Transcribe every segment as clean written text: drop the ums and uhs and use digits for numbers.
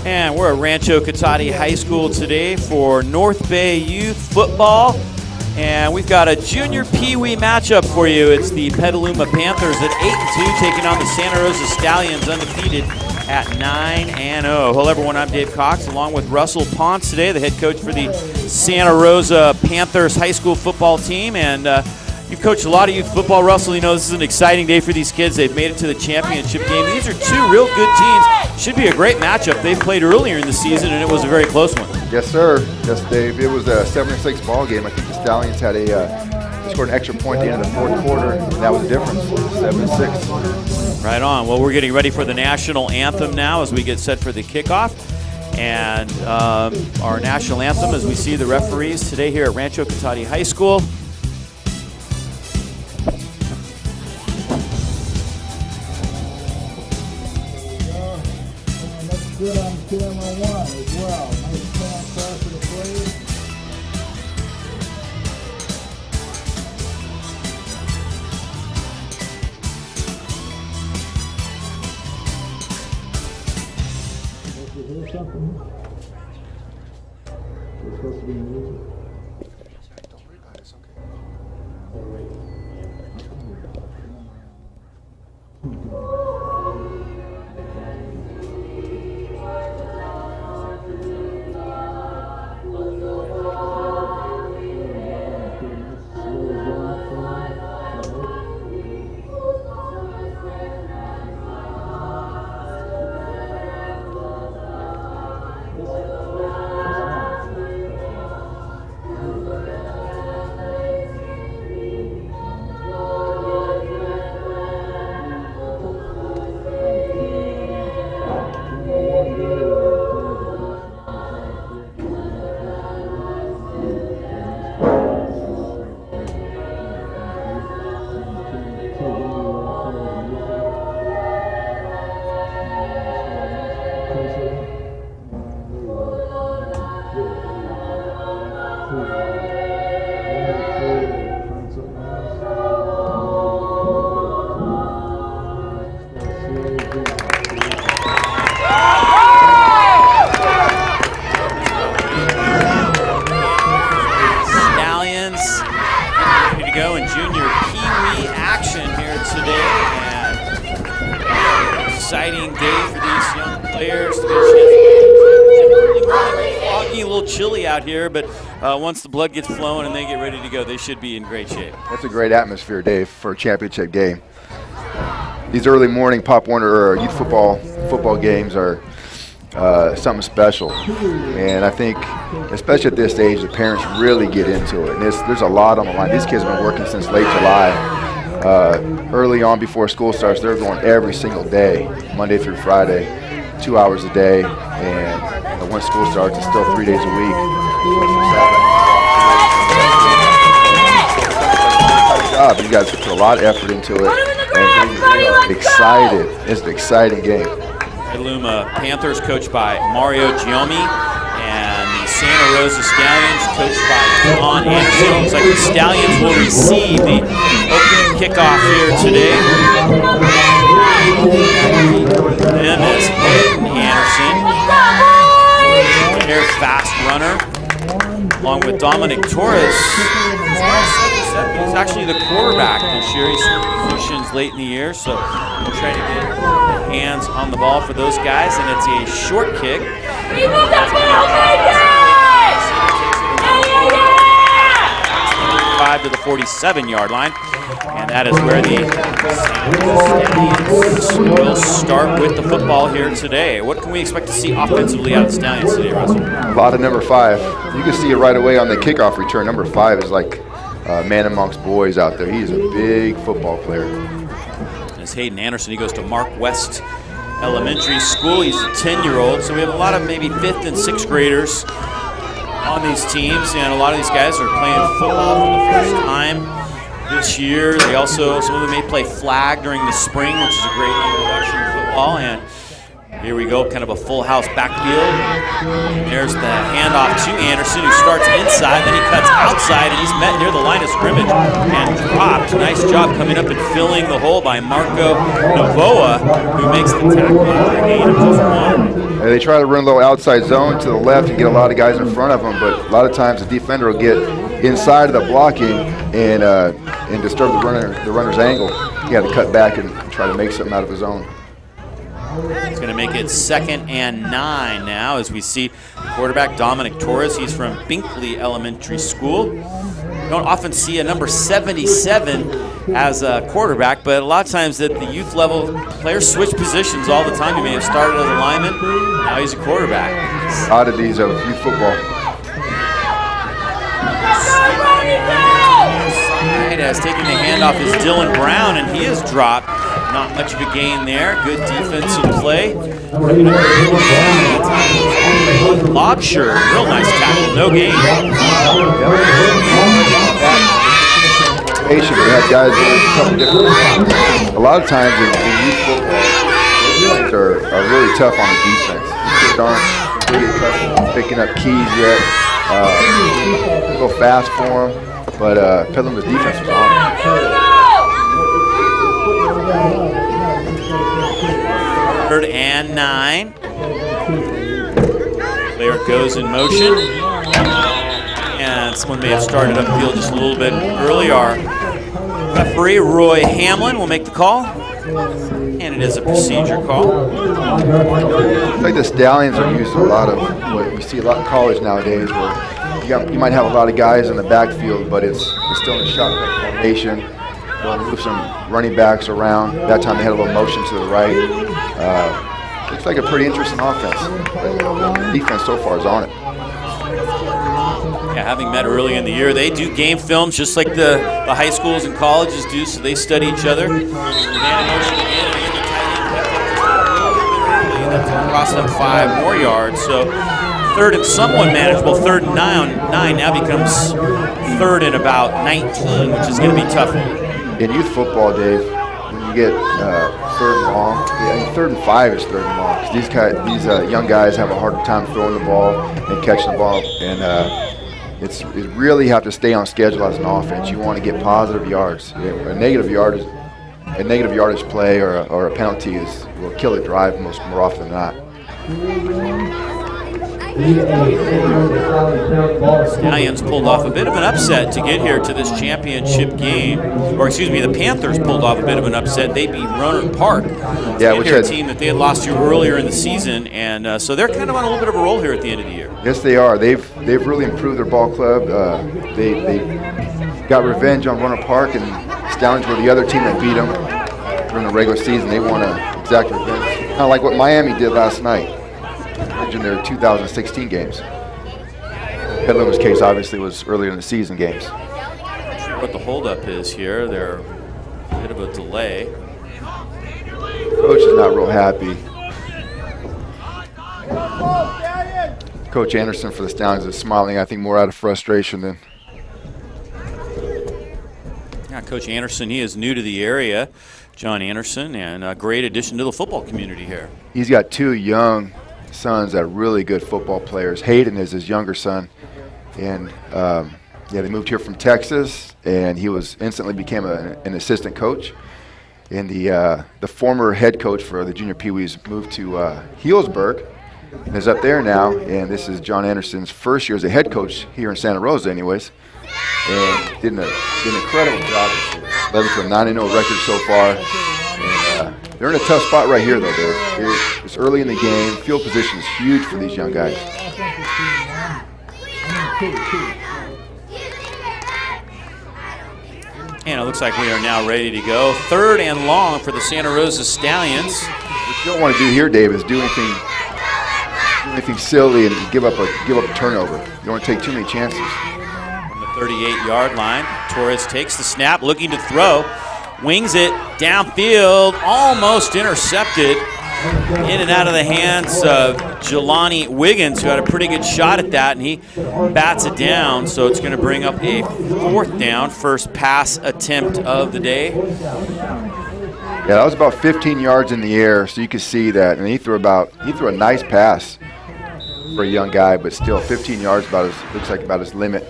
And we're at Rancho Cotati High School today for North Bay Youth Football. And we've got a junior pee-wee matchup for you. It's the Petaluma Panthers at 8-2 taking on the Santa Rosa Stallions, undefeated at 9-0. Hello everyone, I'm Dave Cox along with Russell Ponce today, the head coach for the Santa Rosa Panthers high school football team. And you've coached a lot of youth football, Russell. You know this is an exciting day for these kids. They've made it to the championship game. These are two real good teams. Should be a great matchup. They've played earlier in the season and it was a very close one. Yes, sir. Yes, Dave. It was a 7-6 ball game. I think the Stallions had they scored an extra point at the end of the fourth quarter, and that was the difference, 7-6. Right on. Well, we're getting ready for the national anthem now as we get set for the kickoff. And our national anthem, as we see the referees today here at Rancho Cotati High School. Good on camera one as well. Nice pan across to the plate. Did you hear something? It's supposed to be music. Don't worry about it. It's okay. Exciting day for these young players to get a chance. Foggy, a little chilly out here, but once the blood gets flowing and they get ready to go, they should be in great shape. That's a great atmosphere, Dave, for a championship game. These early morning Pop Warner or youth football games are something special, and I think, especially at this age, the parents really get into it. And there's a lot on the line. These kids have been working since late July. Early on before school starts, they're going every single day, Monday through Friday, 2 hours a day, and once school starts, it's still 3 days a week. Job. You guys put a lot of effort into it, and they are excited. It's an exciting game. Petaluma Panthers coached by Mario Giomi, and the Santa Rosa Stallions coached by John Anderson. Looks like the Stallions will receive the opening kickoff here today. Them is Hayden Anderson, their fast runner, along with Dominic Torres. He's actually the quarterback this year. He switched positions late in the year, so we'll try to get hands on the ball for those guys, and it's a short kick. 5 to the 47-yard line, and that is where the Stallions will start with the football here today. What can we expect to see offensively out of the Stallions today, Russell? A lot of number 5. You can see it right away on the kickoff return. Number 5 is like man amongst boys out there. He's a big football player. It's Hayden Anderson. He goes to Mark West Elementary School. He's a 10-year-old, so we have a lot of maybe 5th and 6th graders on these teams, and a lot of these guys are playing football for the first time this year. They also, some of them may play flag during the spring, which is a great introduction to football, and Here we go, kind of a full house backfield. There's the handoff to Anderson, who starts inside, then he cuts outside, and he's met near the line of scrimmage and dropped. Nice job coming up and filling the hole by Marco Novoa, who makes the tackle after a gain of just 1. They try to run a little outside zone to the left and get a lot of guys in front of them, but a lot of times the defender will get inside of the blocking and disturb the runner's angle. He had to cut back and try to make something out of his own. It's going to make it 2nd and 9 now, as we see quarterback Dominic Torres. He's from Binkley Elementary School. You don't often see a number 77 as a quarterback, but a lot of times at the youth level, players switch positions all the time. He may have started as a lineman, now he's a quarterback. Oddities of youth football. As taking the handoff is Dylan Brown, and he is dropped. Not much of a gain there. Good defensive play. Lobsher, real nice tackle, no gain. We had guys doing a couple different. A lot of times in youth football, are really tough on the defense. Kids aren't really tough picking up keys yet. Go fast for them. But Petluma's defense was on it. 3rd and 9. Player goes in motion. And someone may have started upfield just a little bit early. Our referee, Roy Hamlin, will make the call. And it is a procedure call. I think the Stallions are using a lot of what we see a lot in college nowadays, where you might have a lot of guys in the backfield, but it's still in a shotgun formation. They'll move some running backs around. That time they had a little motion to the right. Looks like a pretty interesting offense. The defense so far is on it. Yeah, having met early in the year, they do game films just like the high schools and colleges do, so they study each other. Across them 5 more yards, so 3rd and somewhat manageable. 3rd and 9 now becomes 3rd and about 19, which is going to be tough. In youth football, Dave, when you get 3rd and long, 3rd and 5 is 3rd and long, because these young guys have a harder time throwing the ball and catching the ball, and it really have to stay on schedule as an offense. You want to get positive yards. A negative yardage play or a penalty will kill a drive more often than not. Stallions pulled off a bit of an upset to get here to this championship game. Or excuse me, the Panthers pulled off a bit of an upset. They beat Rohnert Park. Which a team that they had lost to earlier in the season. And so they're kind of on a little bit of a roll here at the end of the year. Yes, they are. They've really improved their ball club. They got revenge on Rohnert Park, and Stallions were the other team that beat them during the regular season. They want to exact revenge. Kind of like what Miami did last night in their 2016 games. Petluma's case obviously was earlier in the season games. Not sure what the holdup is here. They're a bit of a delay. Coach is not real happy. Coach Anderson for the Stallions is smiling, I think, more out of frustration than. Yeah, Coach Anderson, he is new to the area, John Anderson, and a great addition to the football community here. He's got 2 young sons that are really good football players. Hayden is his younger son, and they moved here from Texas, and he instantly became an assistant coach. And the former head coach for the junior Pee-wees moved to Healdsburg and is up there now. And this is John Anderson's first year as a head coach here in Santa Rosa, anyways. And did an incredible job this year. Led them to a 9-0 record so far. And they're in a tough spot right here, though, Dave. It's early in the game. Field position is huge for these young guys. And it looks like we are now ready to go. 3rd and long for the Santa Rosa Stallions. What you don't want to do here, Dave, is do anything silly and give up a turnover. You don't want to take too many chances. From the 38-yard line, Torres takes the snap, looking to throw. Wings it downfield, almost intercepted. In and out of the hands of Jelani Wiggins, who had a pretty good shot at that, and he bats it down. So it's going to bring up a 4th down, first pass attempt of the day. Yeah, that was about 15 yards in the air, so you could see that. And he threw a nice pass for a young guy, but still 15 yards looks like about his limit.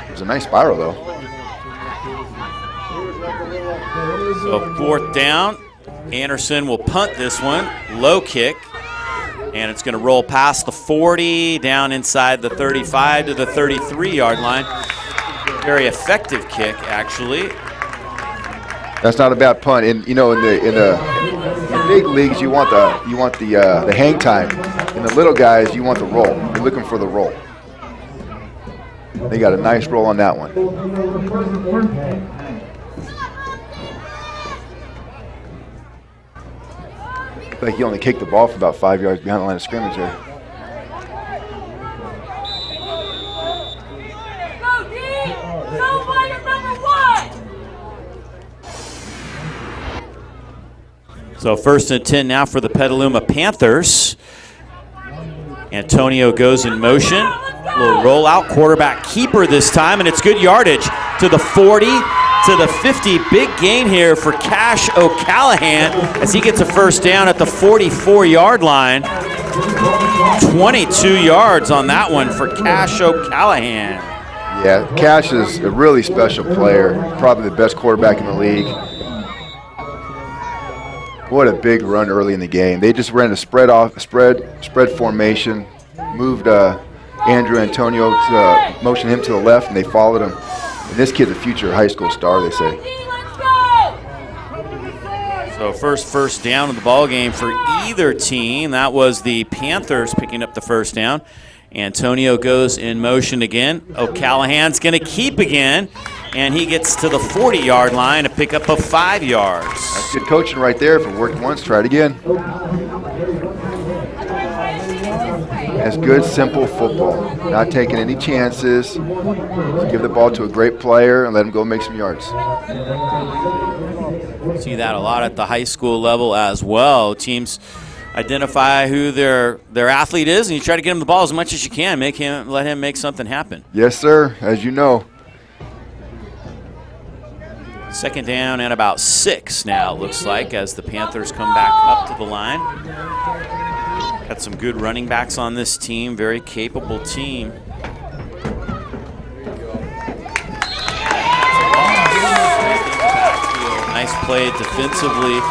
It was a nice spiral though. So 4th down. Anderson will punt this one. Low kick. And it's going to roll past the 40, down inside the 35 to the 33-yard line. Very effective kick, actually. That's not a bad punt. And you know, in the big leagues, you want the hang time. In the little guys, you want the roll. You're looking for the roll. They got a nice roll on that one. Like he only kicked the ball for about 5 yards behind the line of scrimmage there. Go D! Go player number 1! So 1st and 10 now for the Petaluma Panthers. Antonio goes in motion. Little rollout, quarterback keeper this time, and it's good yardage to the 40, to the 50. Big gain here for Cash O'Callahan as he gets a 1st down at the 44-yard line. 22 yards on that one for Cash O'Callahan. Yeah, Cash is a really special player, probably the best quarterback in the league. What a big run early in the game. They just ran a spread formation, moved Andrew Antonio to motion him to the left, and they followed him. And this kid's a future high school star, they say. So first down of the ball game for either team. That was the Panthers picking up the 1st down. Antonio goes in motion again. O'Callahan's going to keep again, and he gets to the 40-yard line to pick up a 5 yards. That's good coaching right there. If it worked once, try it again. That's good, simple football. Not taking any chances. Just give the ball to a great player and let him go make some yards. See that a lot at the high school level as well. Teams identify who their athlete is, and you try to get him the ball as much as you can. Let him make something happen. Yes, sir, as you know. 2nd down and about 6 now, it looks like, as the Panthers come back up to the line. Got some good running backs on this team, very capable team. Nice play defensively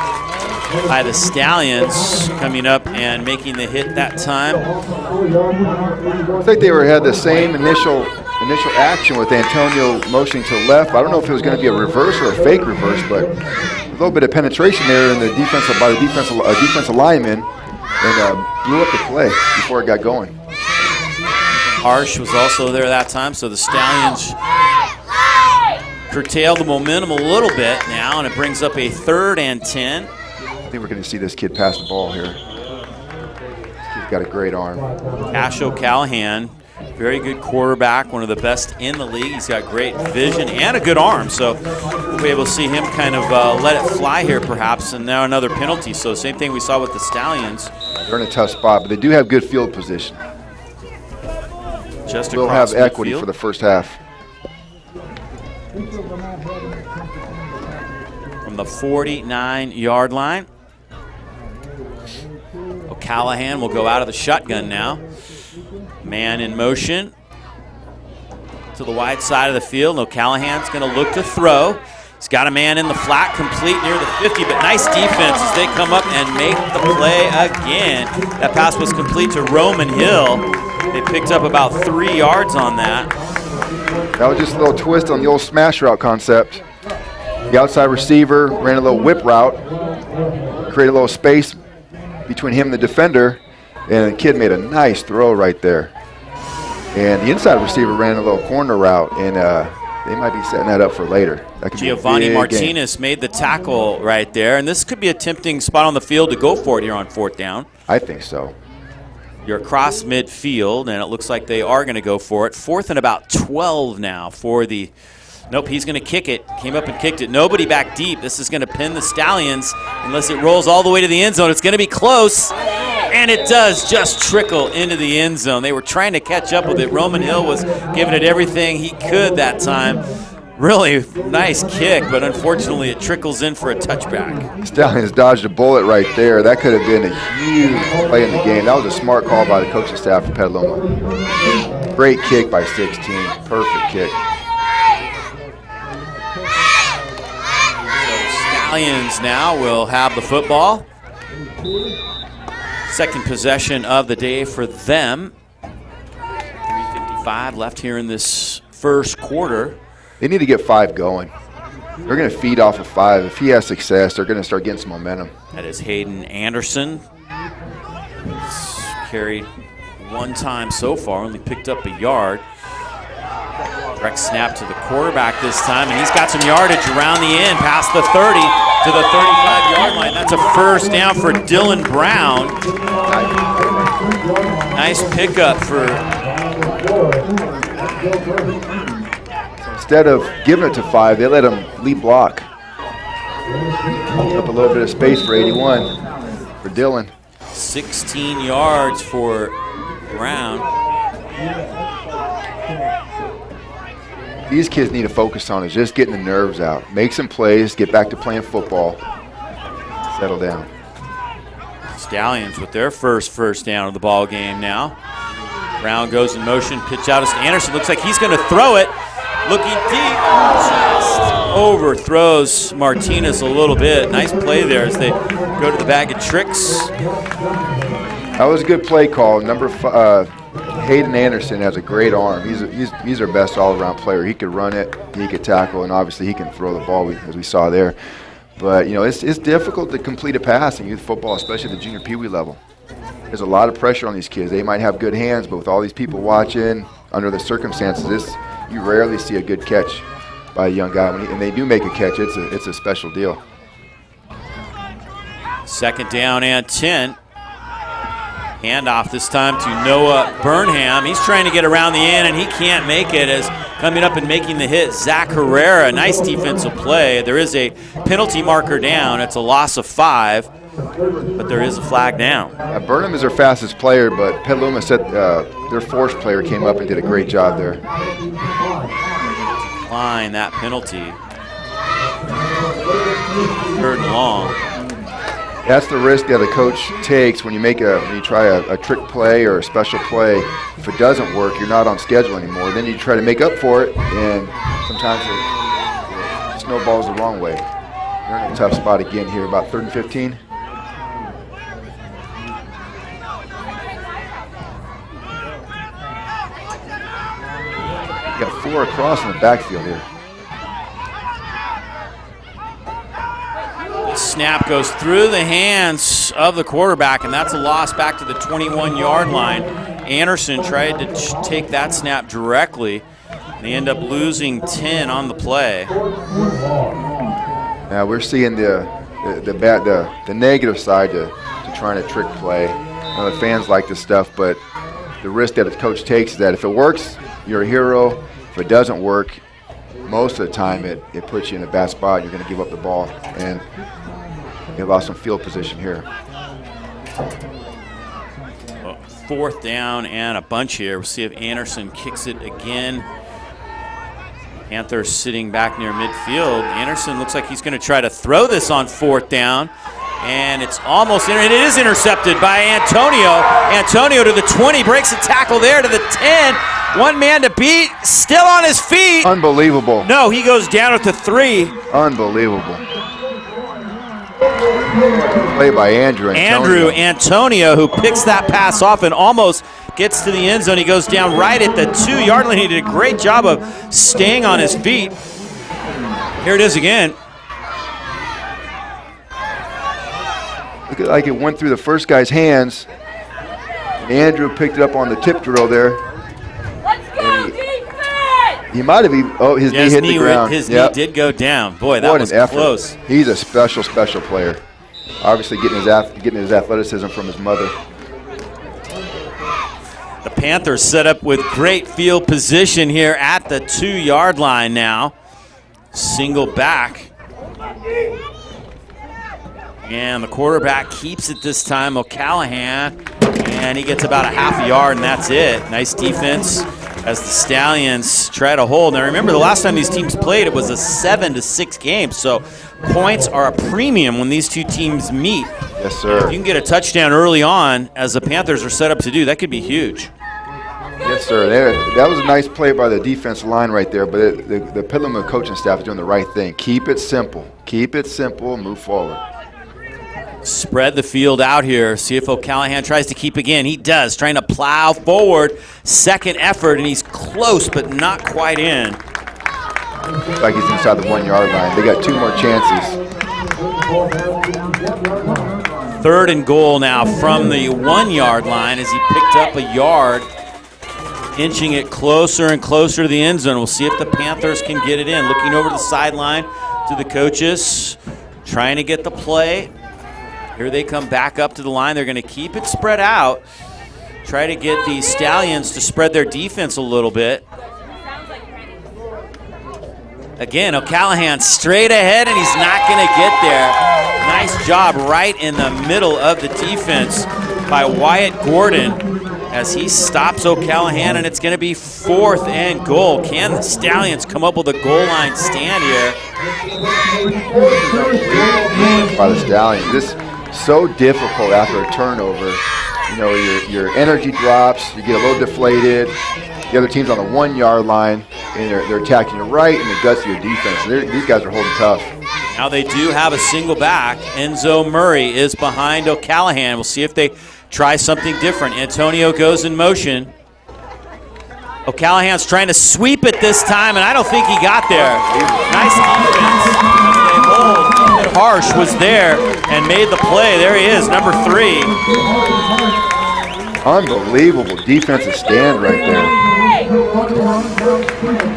by the Stallions, coming up and making the hit that time. I think they had the same initial action with Antonio motioning to the left. I don't know if it was going to be a reverse or a fake reverse, but a little bit of penetration there in the defensive lineman, and blew up the play before it got going. Harsh was also there that time, so the Stallions curtail the momentum a little bit now, and it brings up a 3rd and 10. I think we're going to see this kid pass the ball here. He's got a great arm. Cash O'Callahan, very good quarterback, one of the best in the league. He's got great vision and a good arm, so we'll be able to see him kind of let it fly here perhaps, and now another penalty. So same thing we saw with the Stallions. They're in a tough spot, but they do have good field position. Just They'll across have equity midfield for the first half. from the 49-yard line. O'Callahan will go out of the shotgun now. Man in motion to the wide side of the field. O'Callahan's going to look to throw. He's got a man in the flat, complete near the 50, but nice defense as they come up and make the play again. That pass was complete to Roman Hill. They picked up about 3 yards on that. That was just a little twist on the old smash route concept. The outside receiver ran a little whip route, created a little space between him and the defender, and the kid made a nice throw right there. And the inside receiver ran a little corner route, and they might be setting that up for later. That could Giovanni be a big Martinez made the tackle right there, and this could be a tempting spot on the field to go for it here on 4th down. I think so. You're across midfield, and it looks like they are going to go for it. 4th and about 12 now for the – nope, he's going to kick it. Came up and kicked it. Nobody back deep. This is going to pin the Stallions unless it rolls all the way to the end zone. It's going to be close. And it does just trickle into the end zone. They were trying to catch up with it. Roman Hill was giving it everything he could that time. Really nice kick, but unfortunately it trickles in for a touchback. Stallions dodged a bullet right there. That could have been a huge play in the game. That was a smart call by the coaching staff of Petaluma. Great kick by 16. Perfect kick. Stallions now will have the football. Second possession of the day for them. 3:55 left here in this first quarter. They need to get 5 going. They're going to feed off of 5. If he has success, they're going to start getting some momentum. That is Hayden Anderson. He's carried one time so far, only picked up a yard. Direct snap to the quarterback this time, and he's got some yardage around the end, past the 30 to the 35-yard line. That's a first down for Dylan Brown. Nice pickup for... Instead of giving it to 5, they let him lead block. Up a little bit of space for 81 for Dylan. 16 yards for Brown. These kids need to focus on is just getting the nerves out. Make some plays, get back to playing football, settle down. Stallions with their first down of the ball game now. Brown goes in motion, pitch out to Anderson. Looks like he's going to throw it. Looking deep, just overthrows Martinez a little bit. Nice play there as they go to the bag of tricks. That was a good play call. Hayden Anderson has a great arm. He's our best all-around player. He could run it, he could tackle, and obviously he can throw the ball, as we saw there. But you know, it's difficult to complete a pass in youth football, especially at the junior peewee level. There's a lot of pressure on these kids. They might have good hands, but with all these people watching, under the circumstances, you rarely see a good catch by a young guy. And they do make a catch, it's a special deal. Second down and 10. Handoff this time to Noah Burnham. He's trying to get around the end, and he can't make it as coming up and making the hit, Zach Herrera. Nice defensive play. There is a penalty marker down. It's a loss of 5, but there is a flag down. Burnham is their fastest player, but Petaluma said their force player came up and did a great job there. Decline that penalty. 3rd and long. That's the risk that a coach takes when you try a trick play or a special play. If it doesn't work, you're not on schedule anymore. Then you try to make up for it, and sometimes it snowballs the wrong way. They're in a tough spot again here, about 3rd and 15. You got 4 across in the backfield here. Snap goes through the hands of the quarterback, and that's a loss back to the 21-yard line. Anderson tried to take that snap directly. They end up losing 10 on the play. Now we're seeing the negative side to trying to trick play. The fans like this stuff, but the risk that a coach takes is that if it works, you're a hero. If it doesn't work, most of the time it puts you in a bad spot. You're going to give up the ball, and you lost some field position here. 4th down and a bunch here. We'll see if Anderson kicks it again. Panthers sitting back near midfield. Anderson looks like he's going to try to throw this on 4th down, and it's almost it is intercepted by Antonio. Antonio to the 20, breaks a tackle there to the 10. One man to beat, still on his feet. Unbelievable. No, he goes down at the 3. Unbelievable. Play by Andrew Antonio, who picks that pass off and almost gets to the end zone. He goes down right at the 2-yard line. He did a great job of staying on his feet. Here it is again. Look like it went through the first guy's hands. Andrew picked it up on the tip drill there. Let's go, defense! He might have even, his knee hit the ground. His knee did go down. Boy, that was close. He's a special player. Obviously getting his athleticism from his mother. The Panthers set up with great field position here at the 2-yard line now. Single back. And the quarterback keeps it this time, O'Callahan, and he gets about a half a yard, and that's it. Nice defense as the Stallions try to hold. Now remember, the last time these teams played, it was a 7-6 game, so points are a premium when these two teams meet. Yes, sir. If you can get a touchdown early on, as the Panthers are set up to do, that could be huge. Yes, sir. That was a nice play by the defensive line right there, but the Petaluma coaching staff is doing the right thing. Keep it simple. Keep it simple and move forward. Spread the field out here. See if O'Callahan tries to keep again. He does, trying to plow forward. Second effort, and he's close, but not quite in. Looks like he's inside the 1 yard line. They got 2 more chances. 3rd and goal now from the 1 yard line as he picked up a yard, inching it closer and closer to the end zone. We'll see if the Panthers can get it in. Looking over the sideline to the coaches, trying to get the play. Here they come back up to the line. They're going to keep it spread out. Try to get the Stallions to spread their defense a little bit. Again, O'Callahan straight ahead, and he's not going to get there. Nice job right in the middle of the defense by Wyatt Gordon as he stops O'Callahan, and it's going to be 4th and goal. Can the Stallions come up with a goal line stand here? By the Stallions. This so difficult after a turnover. You know, your energy drops, you get a little deflated. The other team's on the 1 yard line, and they're attacking you right in the guts of your defense. These guys are holding tough. Now they do have a single back. Enzo Murray is behind O'Callahan. We'll see if they try something different. Antonio goes in motion. O'Callahan's trying to sweep it this time, and I don't think he got there. Nice defense as they hold. Ethan Harsh was there and made the play. There he is, number 3. Unbelievable defensive stand right there.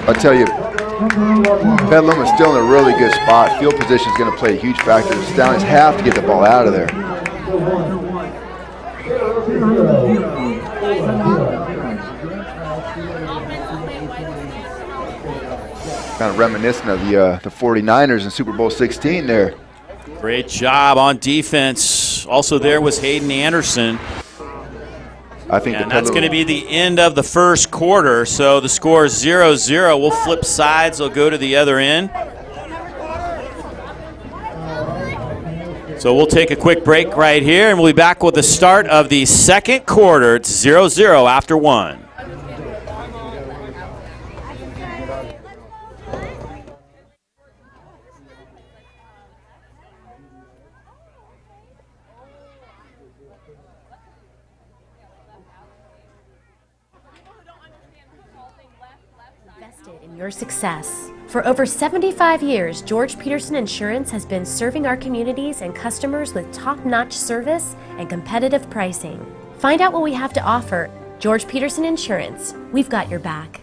I'll tell you, Petaluma is still in a really good spot. Field position is going to play a huge factor. The Stallions have to get the ball out of there. Kind of reminiscent of the 49ers in Super Bowl 16 there. Great job on defense. Also there was Hayden Anderson. I think and that's going to be the end of the first quarter. So the score is 0-0. We'll flip sides. They'll go to the other end. So we'll take a quick break right here, and we'll be back with the start of the second quarter. It's 0-0 after 1. In your success. For over 75 years, George Peterson Insurance has been serving our communities and customers with top-notch service and competitive pricing. Find out what we have to offer. George Peterson Insurance. We've got your back.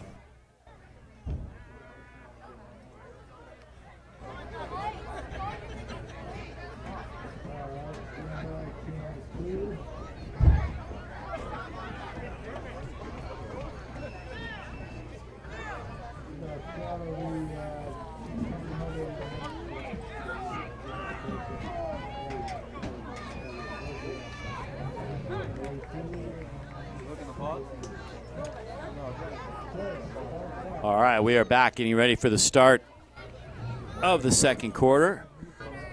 All right, we are back, getting ready for the start of the second quarter.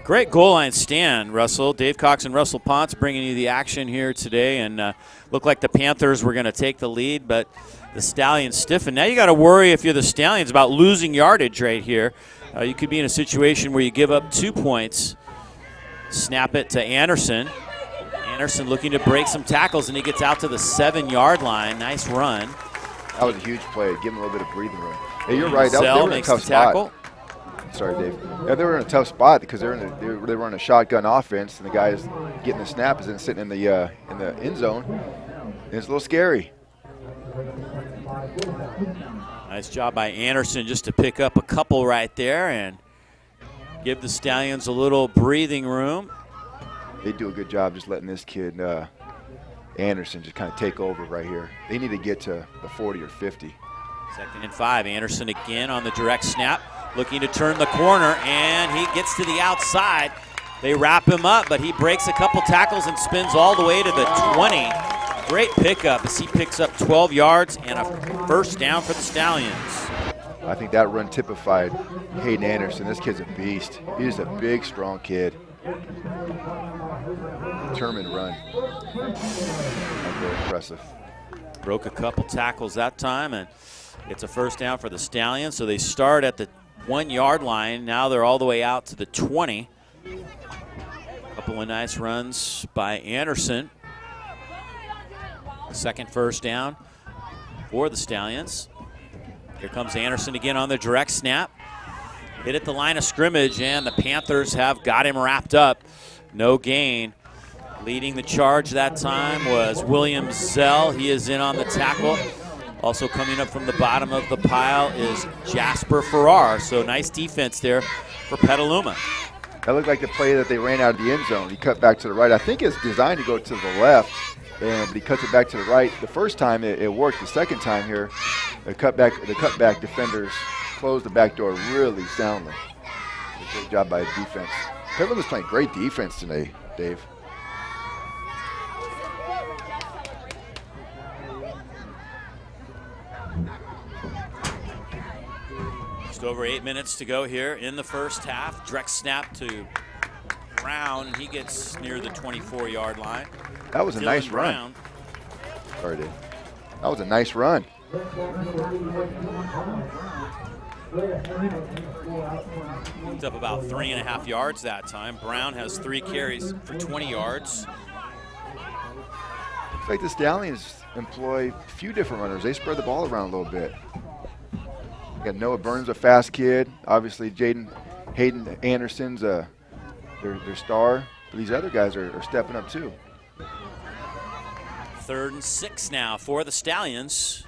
Great goal line stand, Russell. Dave Cox and Russell Ponce bringing you the action here today, and looked like the Panthers were going to take the lead, but the Stallions stiffened. Now you got to worry, if you're the Stallions, about losing yardage right here. You could be in a situation where you give up 2 points. Snap it to Anderson. Anderson looking to break some tackles, and he gets out to the 7-yard line. Nice run. That was a huge play. Give him a little bit of breathing room. Hey, you're right. They were in a tough spot. Sorry, Dave. Yeah, they were in a tough spot because they were in a shotgun offense, and the guy is getting the snap is then sitting in the end zone. And it's a little scary. Nice job by Anderson just to pick up a couple right there and give the Stallions a little breathing room. They do a good job just letting this kid Anderson just kind of take over right here. They need to get to the 40 or 50. 2nd and 5. Anderson again on the direct snap, looking to turn the corner, and he gets to the outside. They wrap him up, but he breaks a couple tackles and spins all the way to the 20. Great pickup as he picks up 12 yards and a first down for the Stallions. I think that run typified Hayden Anderson. This kid's a beast. He's a big, strong kid. Determined run. That's very impressive. Broke a couple tackles that time, and it's a first down for the Stallions. So they start at the 1-yard line. Now they're all the way out to the 20. Couple of nice runs by Anderson. Second first down for the Stallions. Here comes Anderson again on the direct snap. Hit at the line of scrimmage, and the Panthers have got him wrapped up. No gain. Leading the charge that time was William Zell. He is in on the tackle. Also coming up from the bottom of the pile is Jasper Farrar. So nice defense there for Petaluma. That looked like the play that they ran out of the end zone. He cut back to the right. I think it's designed to go to the left, but he cuts it back to the right. The first time it worked. The second time here, the cutback defenders closed the back door really soundly. Great job by the defense. Petaluma's playing great defense today, Dave. Just over 8 minutes to go here in the first half. Direct snap to Brown, and he gets near the 24-yard line. That was a nice run. Sorry, Dave. That was a nice run. Picked up about 3.5 yards that time. Brown has 3 carries for 20 yards. Looks like the Stallions employ a few different runners. They spread the ball around a little bit. You got Noah Burns, a fast kid. Obviously, Hayden Anderson's their star. But these other guys are stepping up too. 3rd and 6 now for the Stallions.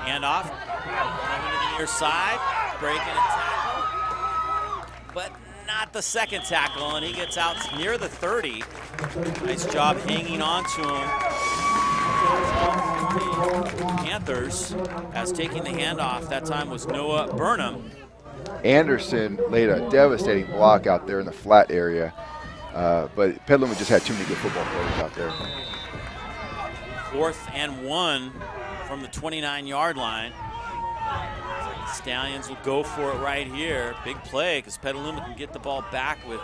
Handoff. Coming to the near side. Breaking a tackle. But not the second tackle, and he gets out near the 30. Nice job hanging on to him. The Panthers, as taking the handoff, that time was Noah Burnham. Anderson laid a devastating block out there in the flat area, but Petaluma just had too many good football players out there. 4th and 1 from the 29-yard line. Stallions will go for it right here. Big play because Petaluma can get the ball back with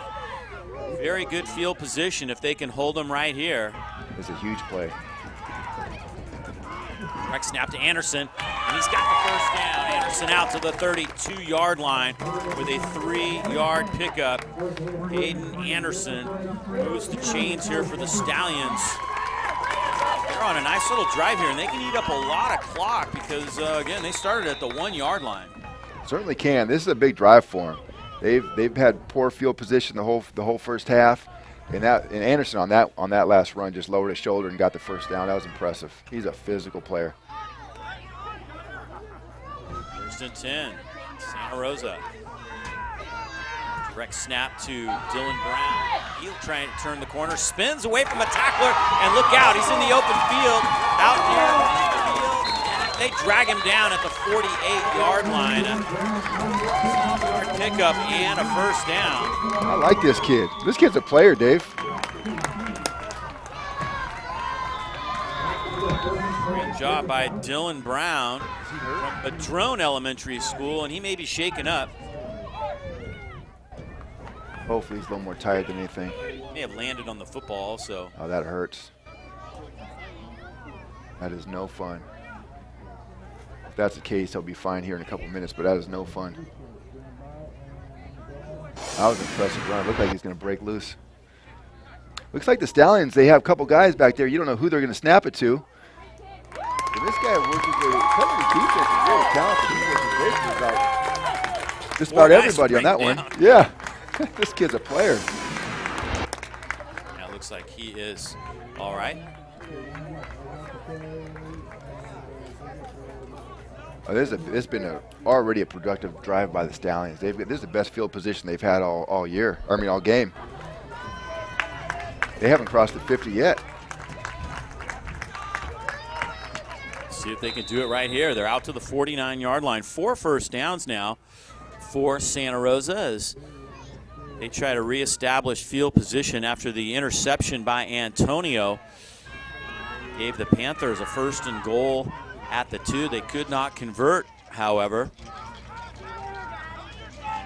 very good field position if they can hold them right here. It's a huge play. Direct snap to Anderson, and he's got the first down. Anderson out to the 32-yard line with a 3-yard pickup. Hayden Anderson moves the chains here for the Stallions. They're on a nice little drive here, and they can eat up a lot of clock because, again, they started at the 1-yard line. Certainly can. This is a big drive for them. They've had poor field position the whole first half, and Anderson on that last run just lowered his shoulder and got the first down. That was impressive. He's a physical player. 1st and 10, Santa Rosa. Direct snap to Dylan Brown. He'll try and turn the corner, spins away from a tackler, and look out, he's in the open field, out near the field. They drag him down at the 48-yard line. A 6-yard pickup and a first down. I like this kid. This kid's a player, Dave. Great job by Dylan Brown from Padrone Elementary School, and he may be shaken up. Hopefully he's a little more tired than anything. May have landed on the football also. Oh, that hurts. That is no fun. If that's the case, he'll be fine here in a couple minutes, but that is no fun. That was an impressive run. Looked like he's going to break loose. Looks like the Stallions, they have a couple guys back there. You don't know who they're going to snap it to. And this guy works with the defense is really talented. He works with just about everybody on that one. Yeah. This kid's a player. Yeah, looks like he is all right. Oh, this has been already a productive drive by the Stallions. This is the best field position they've had all year. I mean, all game. They haven't crossed the 50 yet. See if they can do it right here. They're out to the 49-yard line. 4 first downs now for Santa Rosa as They try to reestablish field position after the interception by Antonio. Gave the Panthers a 1st and goal at the 2. They could not convert, however.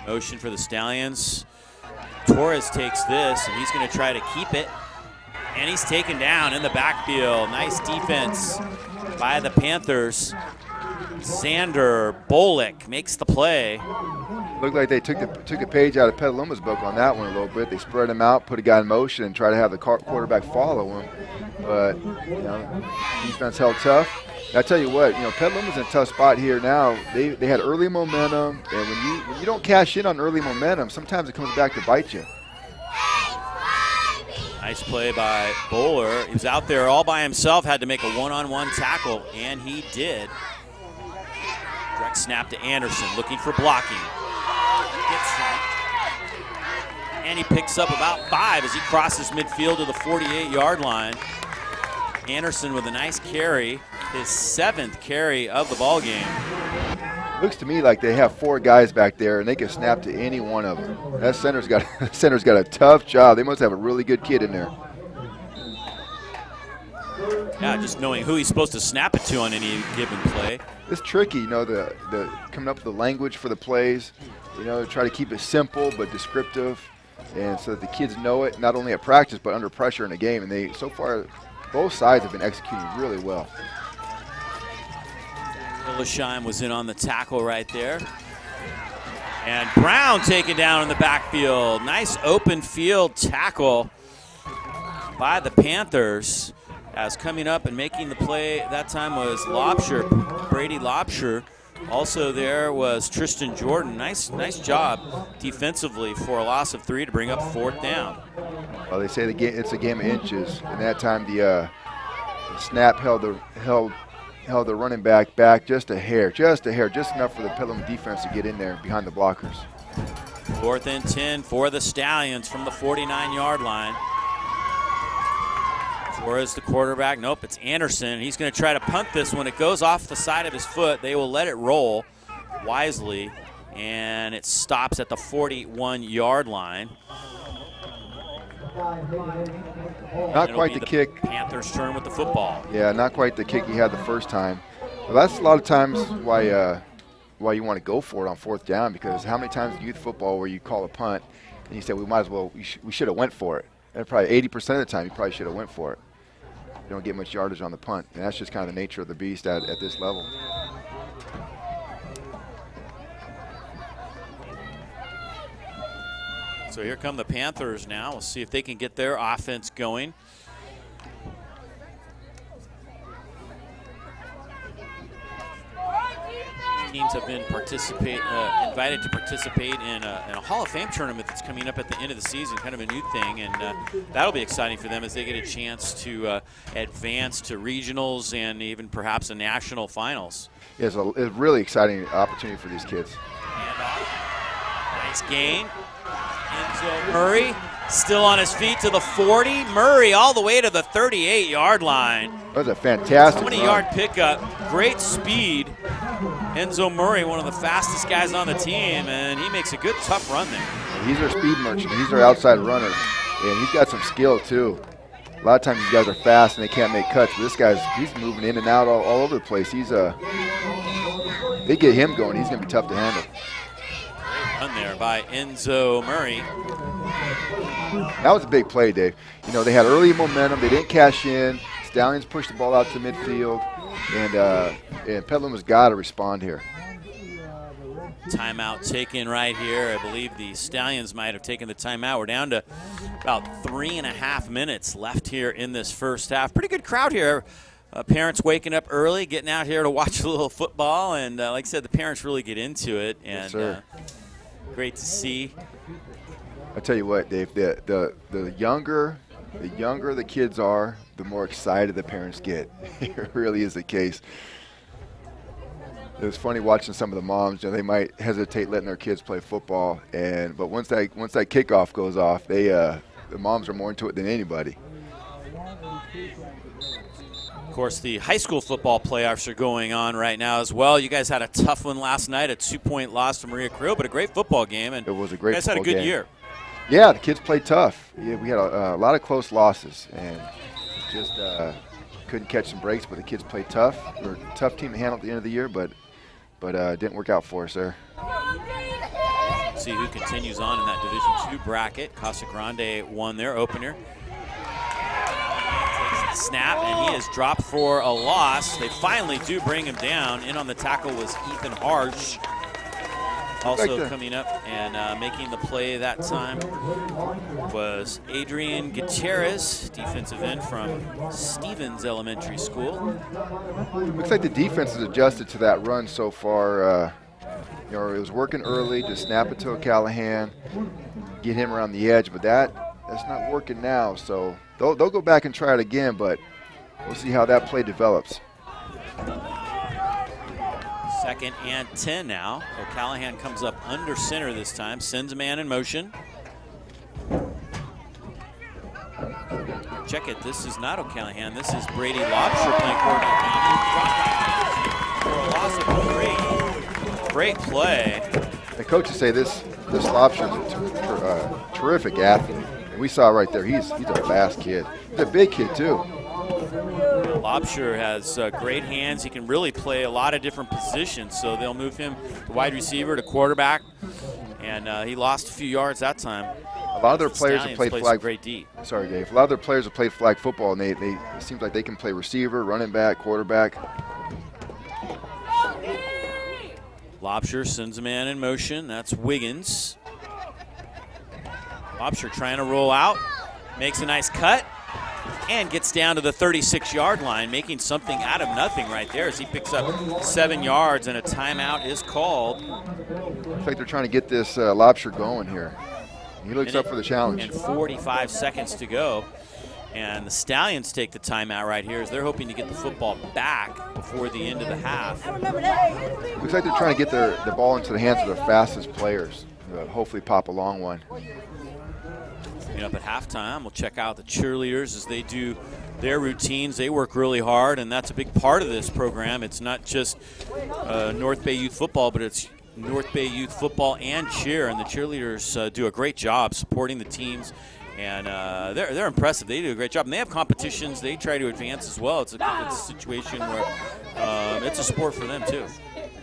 Motion for the Stallions. Torres takes this, and he's going to try to keep it. And he's taken down in the backfield. Nice defense by the Panthers. Xander Bolick makes the play. Looked like they took a page out of Petaluma's book on that one a little bit. They spread him out, put a guy in motion, and try to have the quarterback follow him. But, defense held tough. And I tell you what, Petaluma's in a tough spot here now. They had early momentum, and when you don't cash in on early momentum, sometimes it comes back to bite you. Nice play by Bowler. He was out there all by himself, had to make a one-on-one tackle, and he did. Direct snap to Anderson, looking for blocking. And he picks up about 5 as he crosses midfield to the 48-yard line. Anderson with a nice carry, his 7th carry of the ball game. Looks to me like they have 4 guys back there, and they can snap to any one of them. That center's got a tough job. They must have a really good kid in there. Yeah, just knowing who he's supposed to snap it to on any given play. It's tricky, the coming up with the language for the plays. Try to keep it simple but descriptive, and so that the kids know it not only at practice but under pressure in the game. And so far, both sides have been executing really well. Hillesheim was in on the tackle right there. And Brown taken down in the backfield. Nice open field tackle by the Panthers. As coming up and making the play that time was Brady Lobsher. Also there was Tristan Jordan. Nice job defensively for a loss of 3 to bring up 4th down. Well, they say it's a game of inches, and that time the snap held the running back just a hair, just enough for the Petaluma defense to get in there behind the blockers. 4th and 10 for the Stallions from the 49-yard line. Torres, the quarterback. Nope, it's Anderson. He's going to try to punt this when it goes off the side of his foot. They will let it roll wisely, and it stops at the 41-yard line. Not quite the kick. Panthers turn with the football. Yeah, not quite the kick he had the first time. Well, that's a lot of times why you want to go for it on 4th down, because how many times in youth football where you call a punt and you say we should have went for it, and probably 80% of the time you probably should have went for it. You don't get much yardage on the punt, and that's just kind of the nature of the beast at this level. So here come the Panthers now. We'll see if they can get their offense going. Teams have been invited to participate in a Hall of Fame tournament that's coming up at the end of the season, kind of a new thing, and that'll be exciting for them as they get a chance to advance to regionals and even perhaps a national finals. Yeah, it's a really exciting opportunity for these kids. Handoff. Nice gain. Enzo Murray still on his feet to the 40. Murray all the way to the 38-yard line. That was a fantastic 20-yard pickup. Great speed. Enzo Murray, one of the fastest guys on the team, and he makes a good, tough run there. He's our speed merchant. He's our outside runner, and he's got some skill, too. A lot of times these guys are fast and they can't make cuts, but he's moving in and out all over the place. They get him going, he's going to be tough to handle. Great run there by Enzo Murray. That was a big play, Dave. They had early momentum. They didn't cash in. Stallions pushed the ball out to midfield, and Petaluma's got to respond here. Timeout taken right here. I believe the Stallions might have taken the timeout. We're down to about 3.5 minutes left here in this first half. Pretty good crowd here. Parents waking up early, getting out here to watch a little football, and like I said, the parents really get into it, and yes, great to see. I tell you what, Dave, the younger the kids are, the more excited the parents get. It really is the case. It was funny watching some of the moms. They might hesitate letting their kids play football, but once that kickoff goes off, the moms are more into it than anybody. Of course, the high school football playoffs are going on right now as well. You guys had a tough one last night, a 2-point loss to Maria Creel, but a great football game, and it was a great. You guys had a good year. Yeah, the kids played tough. Yeah, we had a lot of close losses and just couldn't catch some breaks, but the kids played tough. We're a tough team to handle at the end of the year, but it didn't work out for us there. See who continues on in that Division II bracket. Casa Grande won their opener. Takes the snap, and he is dropped for a loss. They finally do bring him down. In on the tackle was Ethan Harsh. Also coming up and making the play that time was Adrian Gutierrez, defensive end from Stevens Elementary School. Looks like the defense has adjusted to that run so far. It was working early to snap it to O'Callahan, get him around the edge, but that's not working now. So they'll go back and try it again, but we'll see how that play develops. 2nd and 10 now. O'Callahan comes up under center this time, sends a man in motion. Check it, this is not O'Callahan, this is Brady Lobster playing quarterback. For a loss of 3. Great play. The coaches say this Lobster is a terrific athlete. And we saw right there, he's a fast kid. He's a big kid too. Lobster has great hands. He can really play a lot of different positions, so they'll move him to wide receiver, to quarterback, and he lost a few yards that time. A lot of their players have played flag. Great deep. Sorry, Dave. A lot of their players have played flag football, and it seems like they can play receiver, running back, quarterback. Lobster sends a man in motion. That's Wiggins. Lobster trying to roll out, makes a nice cut, and gets down to the 36-yard line, making something out of nothing right there as he picks up 7 yards, and a timeout is called. Looks like they're trying to get this Lobster going here. He looks up for the challenge. And 45 seconds to go. And the Stallions take the timeout right here as they're hoping to get the football back before the end of the half. Looks like they're trying to get the ball into the hands of their fastest players. Hopefully pop a long one. Up at halftime, we'll check out the cheerleaders as they do their routines. They work really hard, and that's a big part of this program. It's not just North Bay Youth Football, but it's North Bay Youth Football and cheer, and the cheerleaders do a great job supporting the teams, and they're impressive. They do a great job, and they have competitions. They try to advance as well. It's a situation where it's a sport for them too.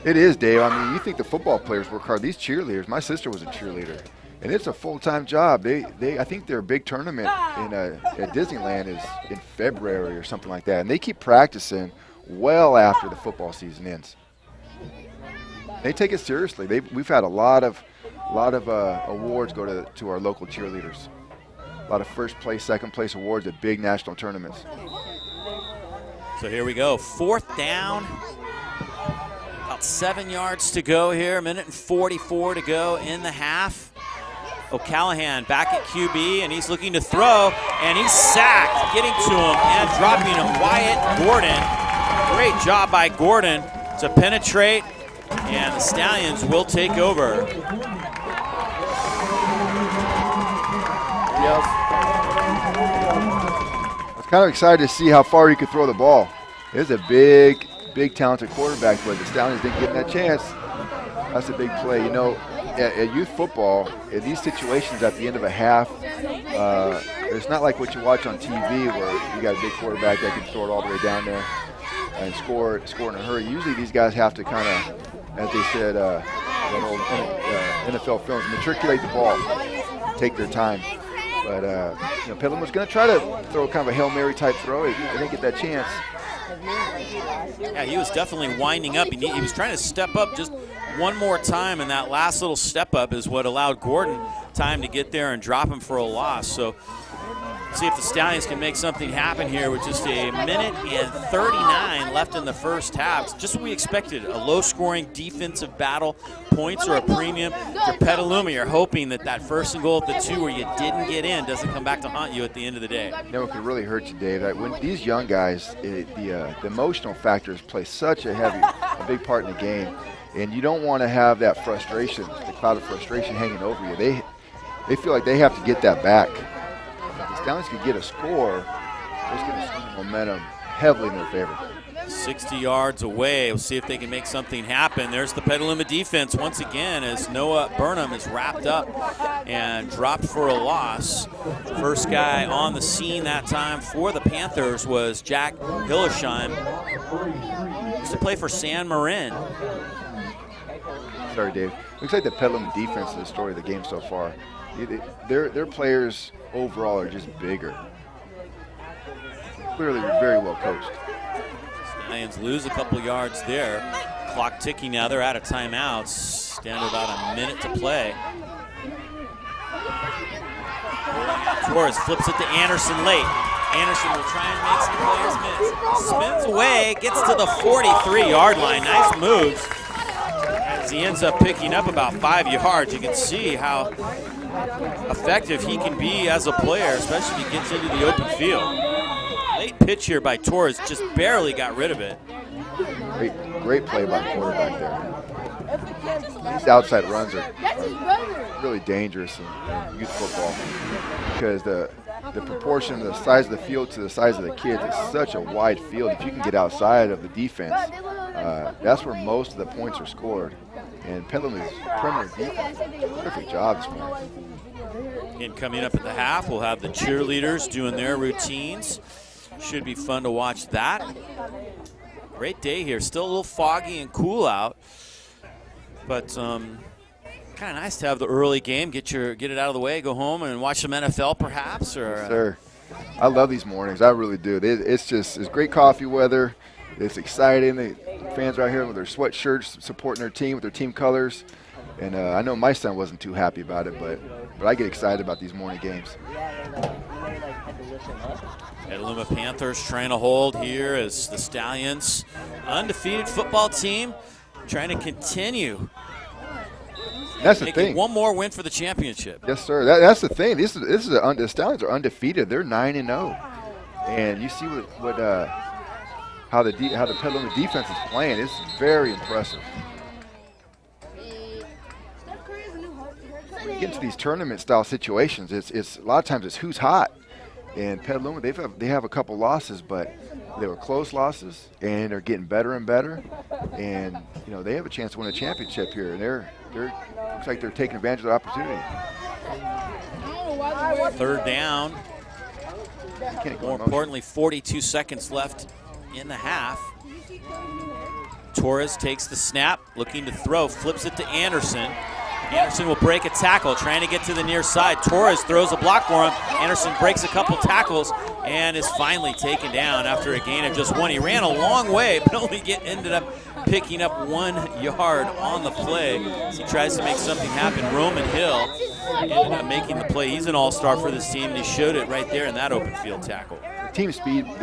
It is, Dave. I mean, you think the football players work hard. These cheerleaders, my sister was a cheerleader. And it's a full-time job. I think their big tournament at Disneyland is in February or something like that. And they keep practicing well after the football season ends. They take it seriously. We've had a lot of awards go to our local cheerleaders. A lot of first place, second place awards at big national tournaments. So here we go. 4th down. About 7 yards to go here. 1:44 to go in the half. O'Callahan back at QB, and he's looking to throw, and he's sacked, getting to him and dropping him. Wyatt Gordon. Great job by Gordon to penetrate, and the Stallions will take over. Yes. I was kind of excited to see how far he could throw the ball. It's a big, talented quarterback, but the Stallions didn't give him that chance. That's a big play. You know, at youth football, in these situations at the end of a half, it's not like what you watch on TV where you got a big quarterback that can throw it all the way down there and score in a hurry. Usually these guys have to kind of, as they said, NFL films, matriculate the ball, take their time. But Petaluma was going to try to throw kind of a Hail Mary type throw. He didn't get that chance. Yeah, he was definitely winding up. He was trying to step up just one more time, and that last little step up is what allowed Gordon time to get there and drop him for a loss. So see if the Stallions can make something happen here with just a 1:39 left in the first half. It's just what we expected, a low-scoring defensive battle. Points are a premium. For Petaluma, you're hoping that 1st and goal at the 2 where you didn't get in doesn't come back to haunt you at the end of the day. You know, it could really hurt you, Dave. When these young guys, the emotional factors play such a big part in the game, and you don't want to have that frustration, the cloud of frustration hanging over you. They feel like they have to get that back. If the Stallions could get a score, it's going to swing the momentum heavily in their favor. 60 yards away. We'll see if they can make something happen. There's the Petaluma defense once again as Noah Burnham is wrapped up and dropped for a loss. First guy on the scene that time for the Panthers was Jack Hillersheim. Used to play for San Marin. Sorry, Dave. Looks like the Petaluma defense is the story of the game so far. Their players overall are just bigger. Clearly very well coached. Stallions lose a couple yards there. Clock ticking now. They're out of timeouts. Down to about a minute to play. Torres flips it to Anderson late. Anderson will try and make some players miss. Spins away, gets to the 43-yard line. Nice moves. As he ends up picking up about 5 yards, you can see how effective he can be as a player, especially if he gets into the open field. Late pitch here by Torres, just barely got rid of it. Great play by the quarterback there. These outside runs are really dangerous in youth football because the proportion of the size of the field to the size of the kids is such a wide field. If you can get outside of the defense, that's where most of the points are scored. And Petaluma's perimeter defense did a perfect job this morning. And coming up at the half, we'll have the cheerleaders doing their routines. Should be fun to watch that. Great day here. Still a little foggy and cool out, but kind of nice to have the early game. Get it out of the way, go home and watch some NFL perhaps. Or yes, sir. I love these mornings. I really do. It's great coffee weather. It's exciting. The fans are out here with their sweatshirts, supporting their team with their team colors. And I know my son wasn't too happy about it, but I get excited about these morning games. Petaluma Panthers trying to hold here as the Stallions, undefeated football team, trying to continue. That's the thing. One more win for the championship. Yes, sir. That's the thing. The Stallions are undefeated. They're 9-0, and you see how the Petaluma defense is playing. It's very impressive. When you get into these tournament-style situations, it's a lot of times it's who's hot. And Petaluma, they have a couple losses, but they were close losses, and they're getting better and better. And they have a chance to win a championship here. And they're looks like they're taking advantage of the opportunity. Third down. More importantly, 42 seconds left in the half. Torres takes the snap, looking to throw, flips it to Anderson. Anderson will break a tackle, trying to get to the near side. Torres throws a block for him. Anderson breaks a couple tackles and is finally taken down after a gain of just one. He ran a long way, but only ended up picking up 1 yard on the play as he tries to make something happen. Roman Hill ended up making the play. He's an all-star for this team, and he showed it right there in that open field tackle. The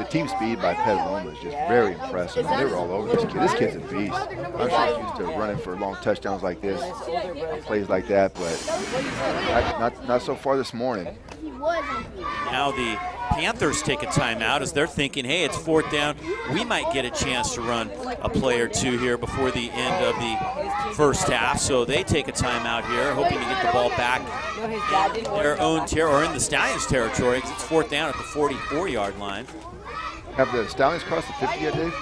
team speed by Petaluma is just very impressive. They were all over this kid. This kid's a beast. I'm sure he's used to running for long touchdowns like this, plays like that, but not so far this morning. Now the Panthers take a timeout as they're thinking, hey, it's fourth down. We might get a chance to run a play or two here before the end of the first half. So they take a timeout here, hoping to get the ball back in their own territory, or in the Stallions' territory, because it's fourth down at the 44-yard line. Have the Stallions crossed the 50 yet, Dave?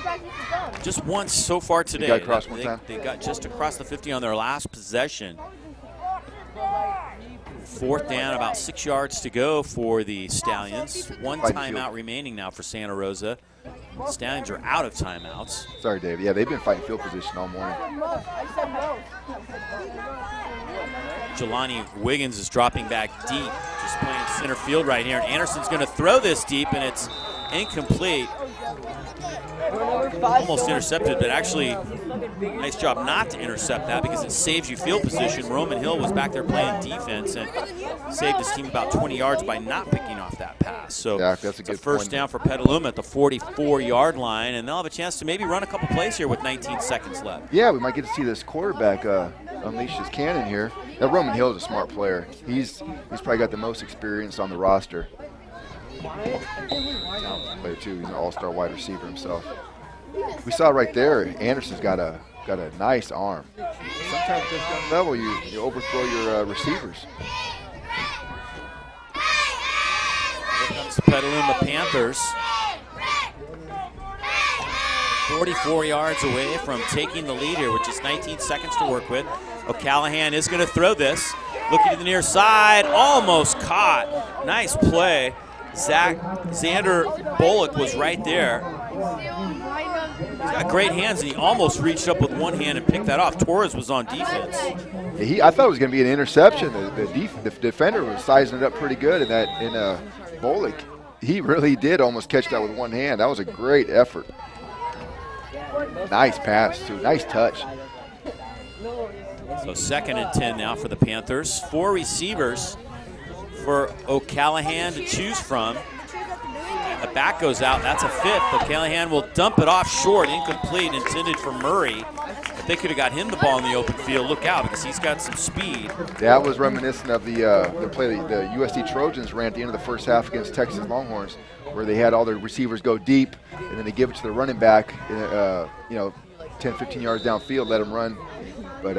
Just once so far today. They got across one time? They got just across the 50 on their last possession. Fourth down, about 6 yards to go for the Stallions. One timeout remaining now for Santa Rosa. The Stallions are out of timeouts. Sorry, Dave. Yeah, they've been fighting field position all morning. Jelani Wiggins is dropping back deep, just playing center field right here. And Anderson's going to throw this deep, and it's incomplete. Almost intercepted, but actually nice job not to intercept that because it saves you field position. Roman Hill was back there playing defense and saved his team about 20 yards by not picking off that pass. So yeah, that's a good first down for Petaluma at the 44-yard line, and they'll have a chance to maybe run a couple plays here with 19 seconds left. Yeah, we might get to see this quarterback unleash his cannon here. Now, Roman Hill is a smart player. He's probably got the most experience on the roster. Talented player too. He's an all-star wide receiver himself. We saw right there, Anderson's got a nice arm. Sometimes at this young level, you overthrow your receivers. Here comes the Petaluma Panthers. 44 yards away from taking the lead here with just 19 seconds to work with. O'Callahan is going to throw this. Looking to the near side, almost caught. Nice play. Xander Bullock was right there. He's got great hands, and he almost reached up with one hand and picked that off. Torres was on defense. I thought it was going to be an interception. The defender was sizing it up pretty good, and Bullock, he really did almost catch that with one hand. That was a great effort. Nice pass, too. Nice touch. So 2nd and 10 now for the Panthers. 4 receivers for O'Callahan to choose from. The back goes out. That's a 5th. O'Callahan will dump it off short, incomplete, intended for Murray. If they could have got him the ball in the open field, look out, because he's got some speed. That was reminiscent of the play the USD Trojans ran at the end of the first half against Texas Longhorns, where they had all their receivers go deep, and then they give it to the running back, 10, 15 yards downfield, let them run. But,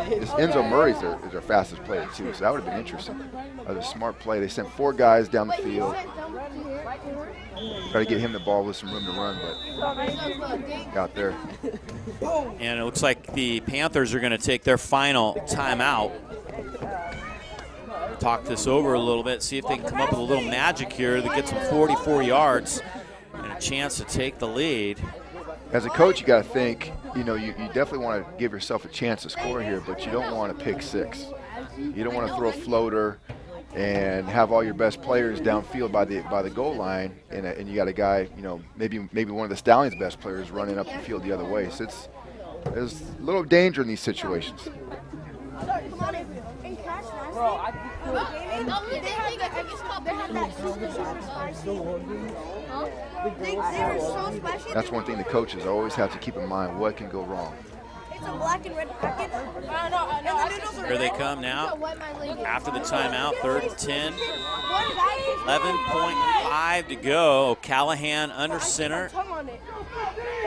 this Enzo Murray's is their fastest player, too, so that would have been interesting. That was a smart play. They sent 4 guys down the field. Try to get him the ball with some room to run, but got there. And it looks like the Panthers are going to take their final timeout. Talk this over a little bit, see if they can come up with a little magic here that gets them 44 yards and a chance to take the lead. As a coach, you got to think, you definitely want to give yourself a chance to score here, but you don't want to pick 6. You don't want to throw a floater and have all your best players downfield by the goal line, and you got a guy, maybe one of the Stallions' best players running up the field the other way. So there's a little danger in these situations. That's one thing the coaches always have to keep in mind, what can go wrong. It's a black and red packet. Here they come now. After the timeout, 3rd and 10. 11.5 to go. O'Callahan under center.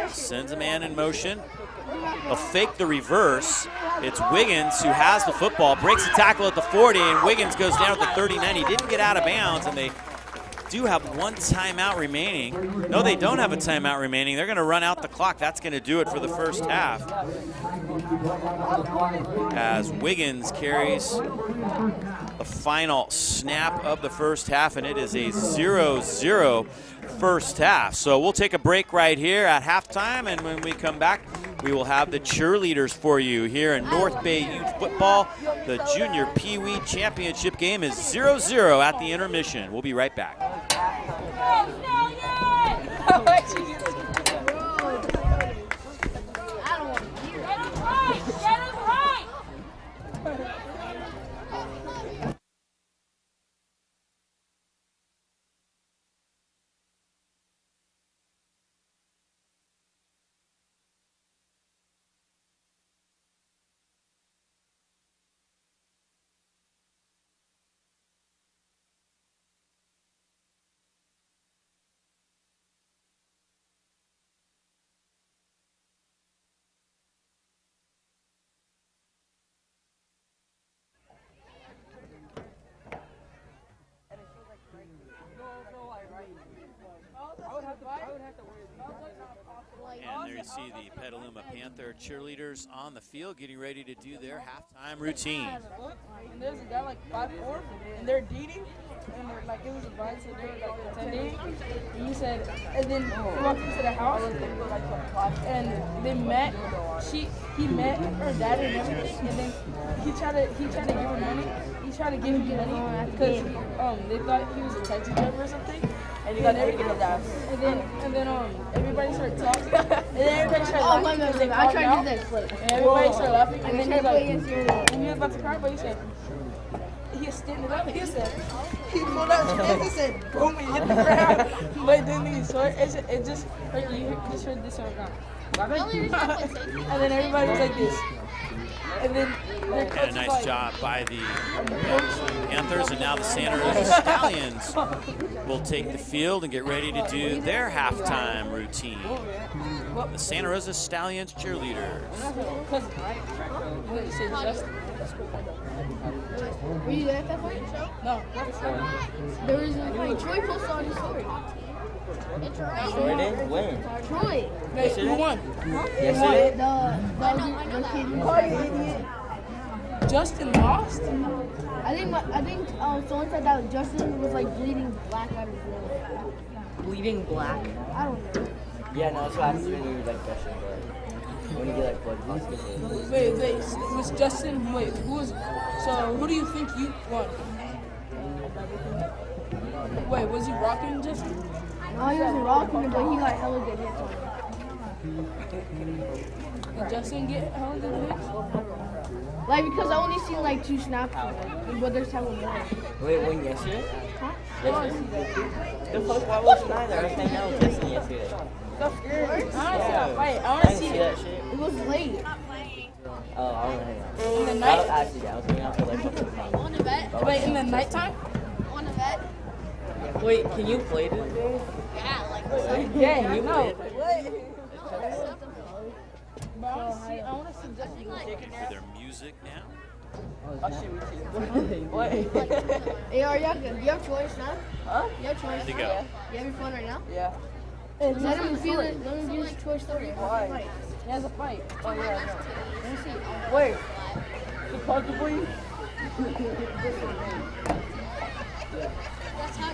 Sends a man in motion. They'll fake the reverse. It's Wiggins who has the football, breaks the tackle at the 40, and Wiggins goes down at the 39. He didn't get out of bounds, and they do have 1 timeout remaining. No, they don't have a timeout remaining. They're going to run out the clock. That's going to do it for the first half. As Wiggins carries the final snap of the first half, and it is a 0-0 first half. So we'll take a break right here at halftime, and when we come back, we will have the cheerleaders for you here in North Bay Youth Football. The Junior Pee Wee Championship game is 0-0 at the intermission. We'll be right back. And there you see the Petaluma Panther cheerleaders on the field getting ready to do their halftime routine. And there's a guy like 5'4", and they're dating, and they're like, it was a vibe, so they were like attending. And he said, and then he walked into the house, and they met. He met her dad and everything, and then he tried to give her money. He tried to give him money because they thought he was a taxi driver or something. And he got everything like that. And then everybody started talking. And then everybody started laughing. I tried to do that flip. And everybody started laughing. And then he was like, and he was about to cry, but he said, he was standing up. He said, he pulled out his hand. He said, boom, and hit the ground. But then he saw it just heard, you just heard this on the ground. And then everybody was like this. And then and a nice job by the Panthers, and now the Santa Rosa Stallions will take the field and get ready to do their halftime routine. The Santa Rosa Stallions cheerleaders. Were you there at that point? No. There was a funny Troy posted on his story. Troy did win. Troy. Who won? Yesterday? The kid. Justin lost? I think someone said that Justin was like bleeding black out of his nose. Bleeding black. I don't know. Yeah, no, that's what happens when you like gushing blood. When you get like blood loss. Wait, was Justin, so who do you think you won? Wait, was he rocking Justin? No, he wasn't rocking it, but he got hella good hits on it. Did Justin get hella good hits? Like, because I only seen like 2 snaps, but there's hella more. Wait, when yesterday? Huh? The fuck, why wasn't I there? I was hanging out with Justin yesterday. I want to see that fight. I want I to didn't see see that shit. It was late. Oh, I was hanging out. In the I night. was actually, I was hanging out for like fucking fun. On the vet? Wait, in the nighttime? On the vet? Wait, can you play this game? Yeah, like Yeah, Can you play it? I want to see Justin. For their music now. What? Hey, are you have choice now? Huh? You have choice. To go. You have your phone right now? Yeah. Let him feel it. Let him use Toy Story. Why? He has a fight. Oh, yeah, I know. Let me see. Wait. Supposedly? That's how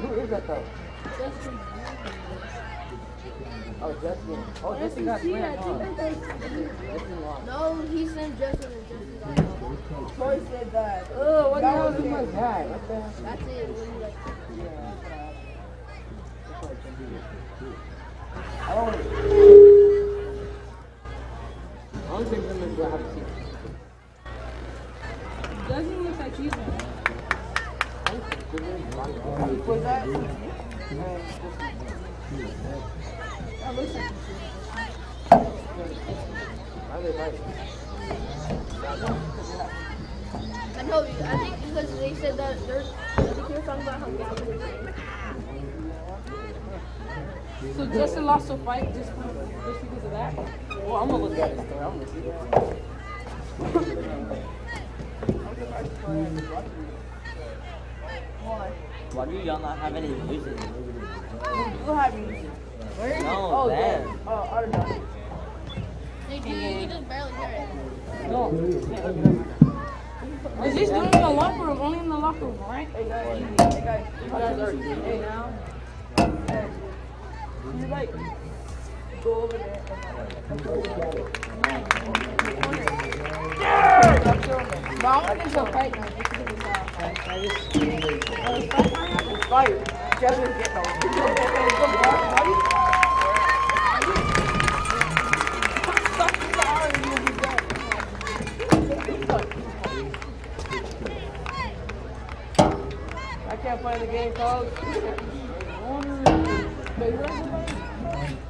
Who is that though? Oh, Justin. Oh, Justin got slammed, huh? Justin lost. No, he sent Justin and Justin got Troy said that. Oh, what the hell is in my bag? What the hell? That's it. What do you like? I don't think them is what I have to see. Doesn't look like he's one. Was that? I know. I think because they said that they were talking about how bad it is. So Justin lost a fight just because of that? Well, I'm gonna look at this story. I'm gonna see that. Why do y'all not have any music? Who have music? No, damn. Oh, I don't know. They do. You just barely hear it. No. Is this doing in the locker room? Only in the locker room, right? Hey guys, you guys are hey now. Hey, you like go over there. But I want to get to a fight now. Just to get this off. Fight. Justin get no. I can't play the game, coach.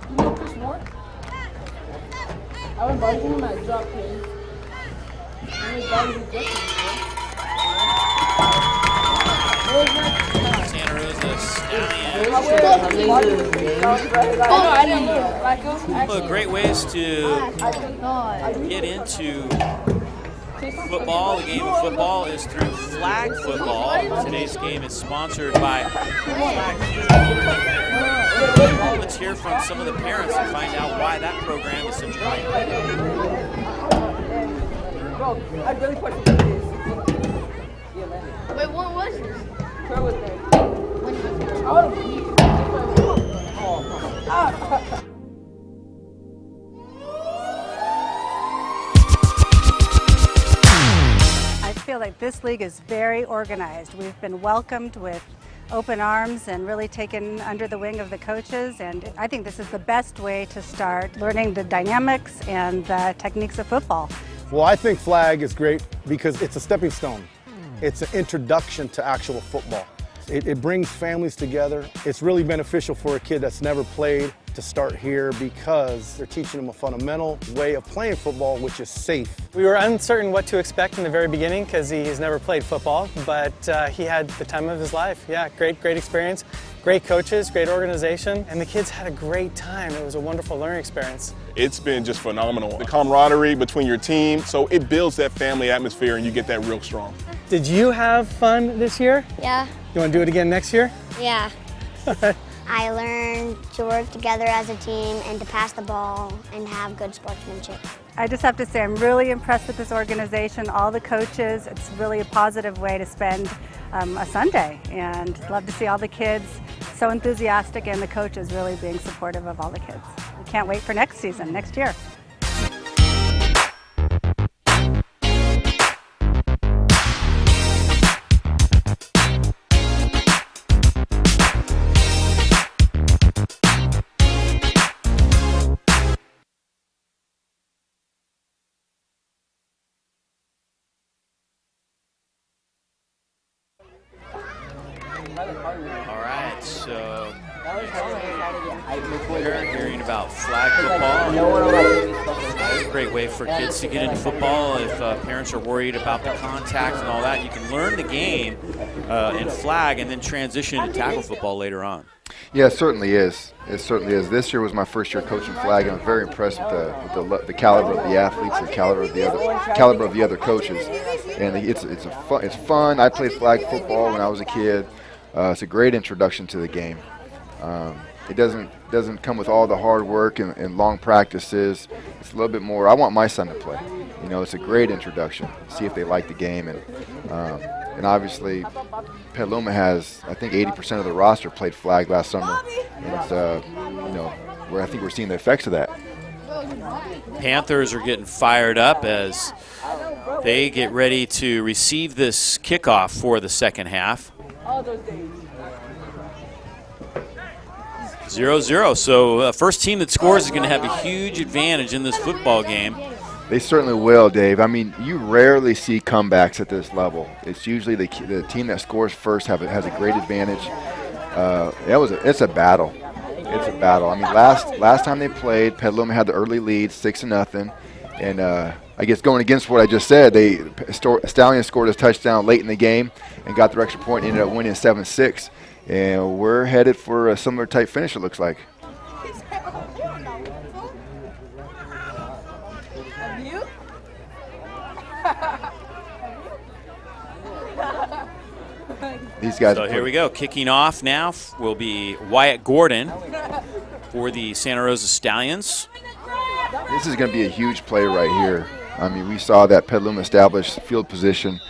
You know Chris Moore? I was inviting him at Drop King. I was inviting him Justin before. Santa Rosa Stallions. I didn't look. Like, it was actually. Well, great ways to God. get into football. The game of football is through flag football. Today's game is sponsored by Flag. Let's hear from some of the parents and find out why that program is such a great idea. Bro, I really questioned this. Wait, what was this? Where was that? I feel like this league is very organized. We've been welcomed with open arms and really taken under the wing of the coaches, and I think this is the best way to start learning the dynamics and the techniques of football. Well, I think flag is great because it's a stepping stone. It's an introduction to actual football. It brings families together. It's really beneficial for a kid that's never played to start here because they're teaching them a fundamental way of playing football, which is safe. We were uncertain what to expect in the very beginning because he's never played football, but he had the time of his life. Yeah, great experience, Great coaches, great organization, and the kids had a great time. It was a wonderful learning experience. It's been just phenomenal. The camaraderie between your team, so it builds that family atmosphere and you get that real strong. Did you have fun this year? Yeah. You want to do it again next year? Yeah. I learned to work together as a team and to pass the ball and have good sportsmanship. I just have to say I'm really impressed with this organization, all the coaches. It's really a positive way to spend a Sunday, and love to see all the kids so enthusiastic and the coaches really being supportive of all the kids. We can't wait for next season, next year. All right, so we're hearing about flag football. Great way for kids to get into football. If parents are worried about the contact and all that, you can learn the game in flag and then transition to tackle football later on. Yeah, it certainly is. It certainly is. This year was my first year coaching flag, and I'm very impressed with the caliber of the athletes, the caliber of the other coaches, and it's fun. I played flag football when I was a kid. It's a great introduction to the game. It doesn't come with all the hard work and long practices. It's a little bit more. I want my son to play. You know, it's a great introduction. See if they like the game, and obviously, Petaluma has, I think, 80% of the roster played flag last summer, and it's, where I think we're seeing the effects of that. Panthers are getting fired up as they get ready to receive this kickoff for the second half. 0-0. So first team that scores is going to have a huge advantage in this football game. They certainly will, Dave. I mean, you rarely see comebacks at this level. It's usually the team that scores first has a great advantage. It's a battle. It's a battle. I mean, last time they played, Petaluma had the early lead, 6-0, and I guess going against what I just said, Stallions scored a touchdown late in the game and got their extra point, ended up winning 7-6, and we're headed for a similar type finish. It looks like. These guys. So here we go. Kicking off now will be Wyatt Gordon for the Santa Rosa Stallions. This is going to be a huge play right here. I mean, we saw that Petaluma established field position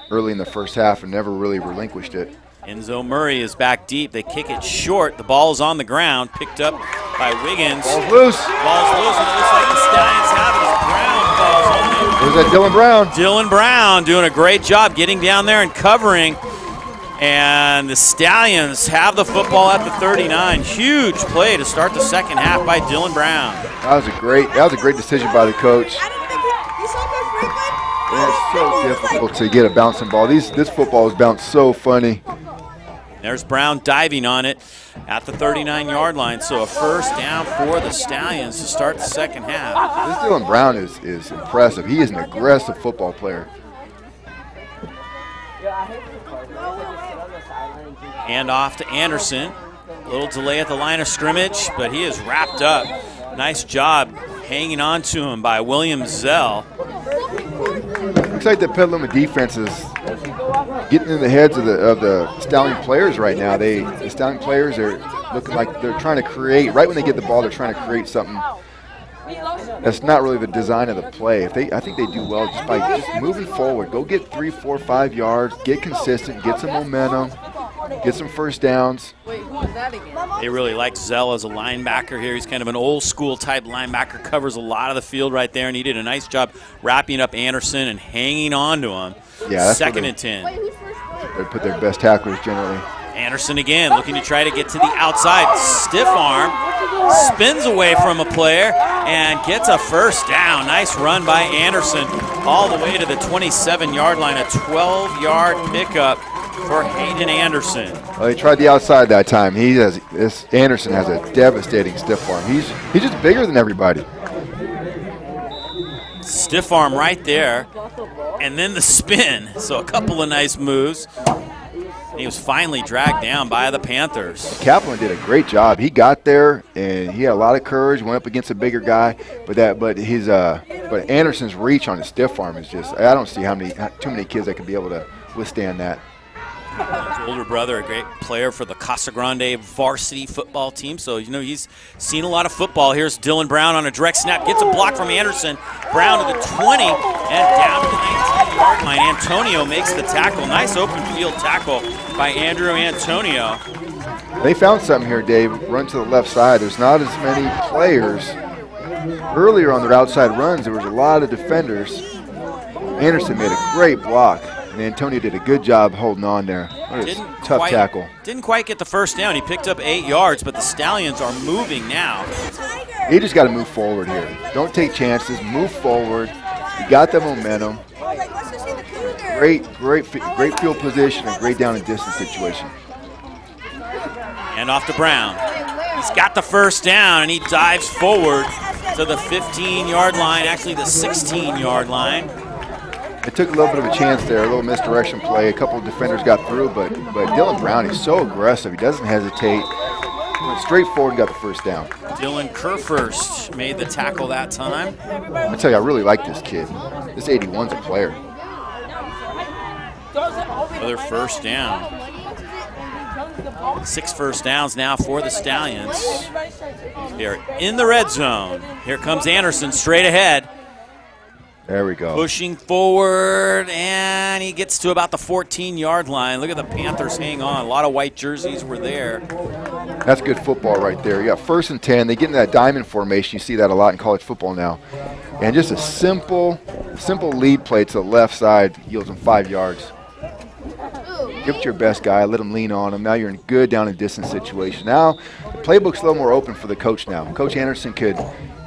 early in the first half and never really relinquished it. Enzo Murray is back deep. They kick it short. The ball is on the ground, picked up by Wiggins. Ball's loose. Ball's loose, and it looks like the Stallions have it as Brown falls on him. Where's that Dylan Brown? Dylan Brown doing a great job getting down there and covering. And the Stallions have the football at the 39. Huge play to start the second half by Dylan Brown. That was a great decision by the coach. It's so difficult to get a bouncing ball. This football is bounced so funny. There's Brown diving on it at the 39-yard line. So a first down for the Stallions to start the second half. This Dylan Brown is impressive. He is an aggressive football player. Hand off to Anderson. A little delay at the line of scrimmage, but he is wrapped up. Nice job hanging on to him by William Zell. Looks like the Petaluma defense is getting in the heads of the Stallion players right now. The Stallion players are looking like they're trying to create, right when they get the ball, they're trying to create something that's not really the design of the play. I think they do well just by just moving forward. Go get 3, 4, 5 yards, get consistent, get some momentum, get some first downs. They really like Zell as a linebacker here. He's kind of an old school type linebacker, covers a lot of the field right there, and he did a nice job wrapping up Anderson and hanging on to him. Yeah, that's second and 10. They put their best tacklers generally. Anderson again looking to try to get to the outside. Stiff arm, spins away from a player, and gets a first down. Nice run by Anderson all the way to the 27-yard line, a 12-yard pickup for Hayden Anderson. Well, he tried the outside that time. Anderson has a devastating stiff arm. He's just bigger than everybody. Stiff arm right there, and then the spin. So a couple of nice moves. He was finally dragged down by the Panthers. Kaplan did a great job. He got there and he had a lot of courage. Went up against a bigger guy, but Anderson's reach on his stiff arm is just. I don't see too many kids that could be able to withstand that. His older brother, a great player for the Casa Grande varsity football team. So, he's seen a lot of football. Here's Dylan Brown on a direct snap. Gets a block from Anderson. Brown to the 20 and down to the 19-yard line. Antonio makes the tackle. Nice open field tackle by Andrew Antonio. They found something here, Dave. Run to the left side. There's not as many players. Earlier on their outside runs, there was a lot of defenders. Anderson made a great block. And Antonio did a good job holding on there. Tough tackle. Didn't quite get the first down. He picked up 8 yards, but the Stallions are moving now. He just got to move forward here. Don't take chances. Move forward. You got the momentum. Great field position and great down and distance situation. And off to Brown. He's got the first down, and he dives forward to the 15-yard line, actually the 16-yard line. It took a little bit of a chance there, a little misdirection play. A couple of defenders got through, but Dylan Brown is so aggressive. He doesn't hesitate. Went straight forward and got the first down. Dylan Kerfurst made the tackle that time. I tell you, I really like this kid. This 81's a player. Another first down. 6 first downs now for the Stallions. They're in the red zone. Here comes Anderson straight ahead. There we go. Pushing forward, and he gets to about the 14-yard line. Look at the Panthers hang on. A lot of white jerseys were there. That's good football right there. You got 1st and 10. They get into that diamond formation. You see that a lot in college football now. And just a simple lead play to the left side yields them 5 yards. Give it to your best guy. Let him lean on him. Now you're in a good down and distance situation. Now the playbook's a little more open for the coach now. Coach Anderson could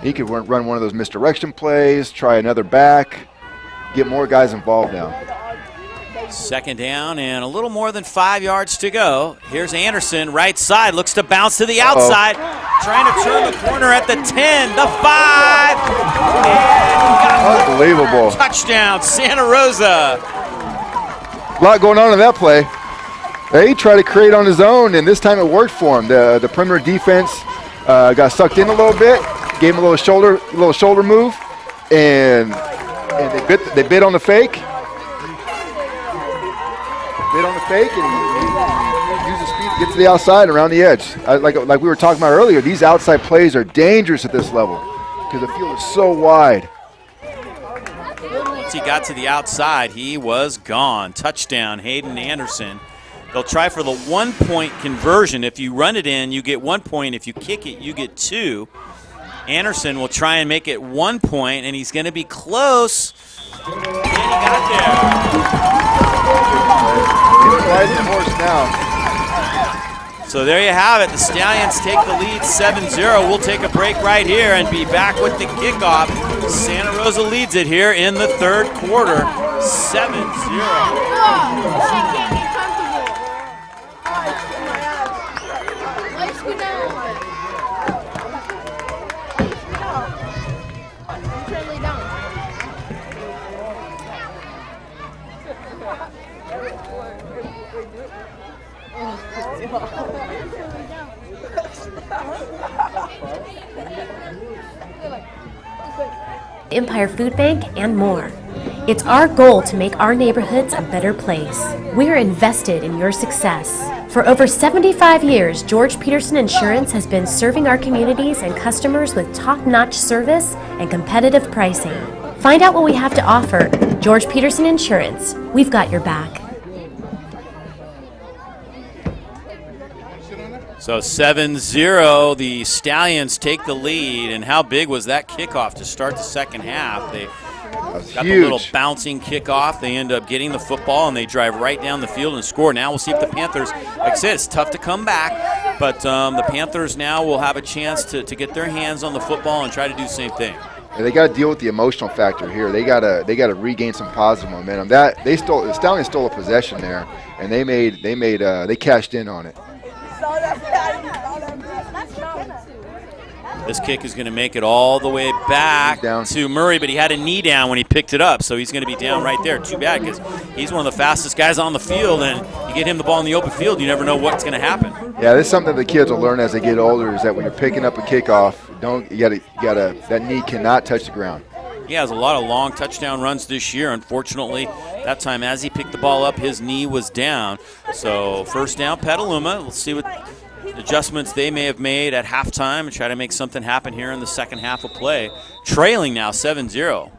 run one of those misdirection plays, try another back, get more guys involved now. 2nd down and a little more than 5 yards to go. Here's Anderson, right side, looks to bounce to the outside, trying to turn the corner at the 10, the 5, and unbelievable. Touchdown, Santa Rosa. A lot going on in that play. He tried to create on his own, and this time it worked for him. The perimeter defense got sucked in a little bit, gave him a little shoulder move, and they bit on the fake. Bit on the fake, and he used the speed to get to the outside and around the edge. Like we were talking about earlier, these outside plays are dangerous at this level because the field is so wide. Once he got to the outside, he was gone. Touchdown, Hayden Anderson. They'll try for the 1-point conversion. If you run it in, you get 1 point. If you kick it, you get 2. Anderson will try and make it 1 point, and he's going to be close. And he got there. So there you have it. The Stallions take the lead 7-0. We'll take a break right here and be back with the kickoff. Santa Rosa leads it here in the 3rd quarter, 7-0. Empire Food Bank, and more. It's our goal to make our neighborhoods a better place. We're invested in your success. For over 75 years, George Peterson Insurance has been serving our communities and customers with top-notch service and competitive pricing. Find out what we have to offer. George Peterson Insurance. We've got your back. So 7-0, the Stallions take the lead, and how big was that kickoff to start the second half? They got the little bouncing kickoff. They end up getting the football, and they drive right down the field and score. Now we'll see if the Panthers, like I said, it's tough to come back, but the Panthers now will have a chance to get their hands on the football and try to do the same thing. Yeah, they got to deal with the emotional factor here. They got to regain some positive momentum. The Stallions stole a possession there, and they cashed in on it. This kick is going to make it all the way back to Murray, but he had a knee down when he picked it up, so he's going to be down right there. Too bad, because he's one of the fastest guys on the field, and you get him the ball in the open field, you never know what's going to happen. Yeah, this is something the kids will learn as they get older, is that when you're picking up a kickoff, that knee cannot touch the ground. He has a lot of long touchdown runs this year. Unfortunately, that time as he picked the ball up, his knee was down. So first down, Petaluma. We'll see what adjustments they may have made at halftime and try to make something happen here in the second half of play. Trailing now 7-0.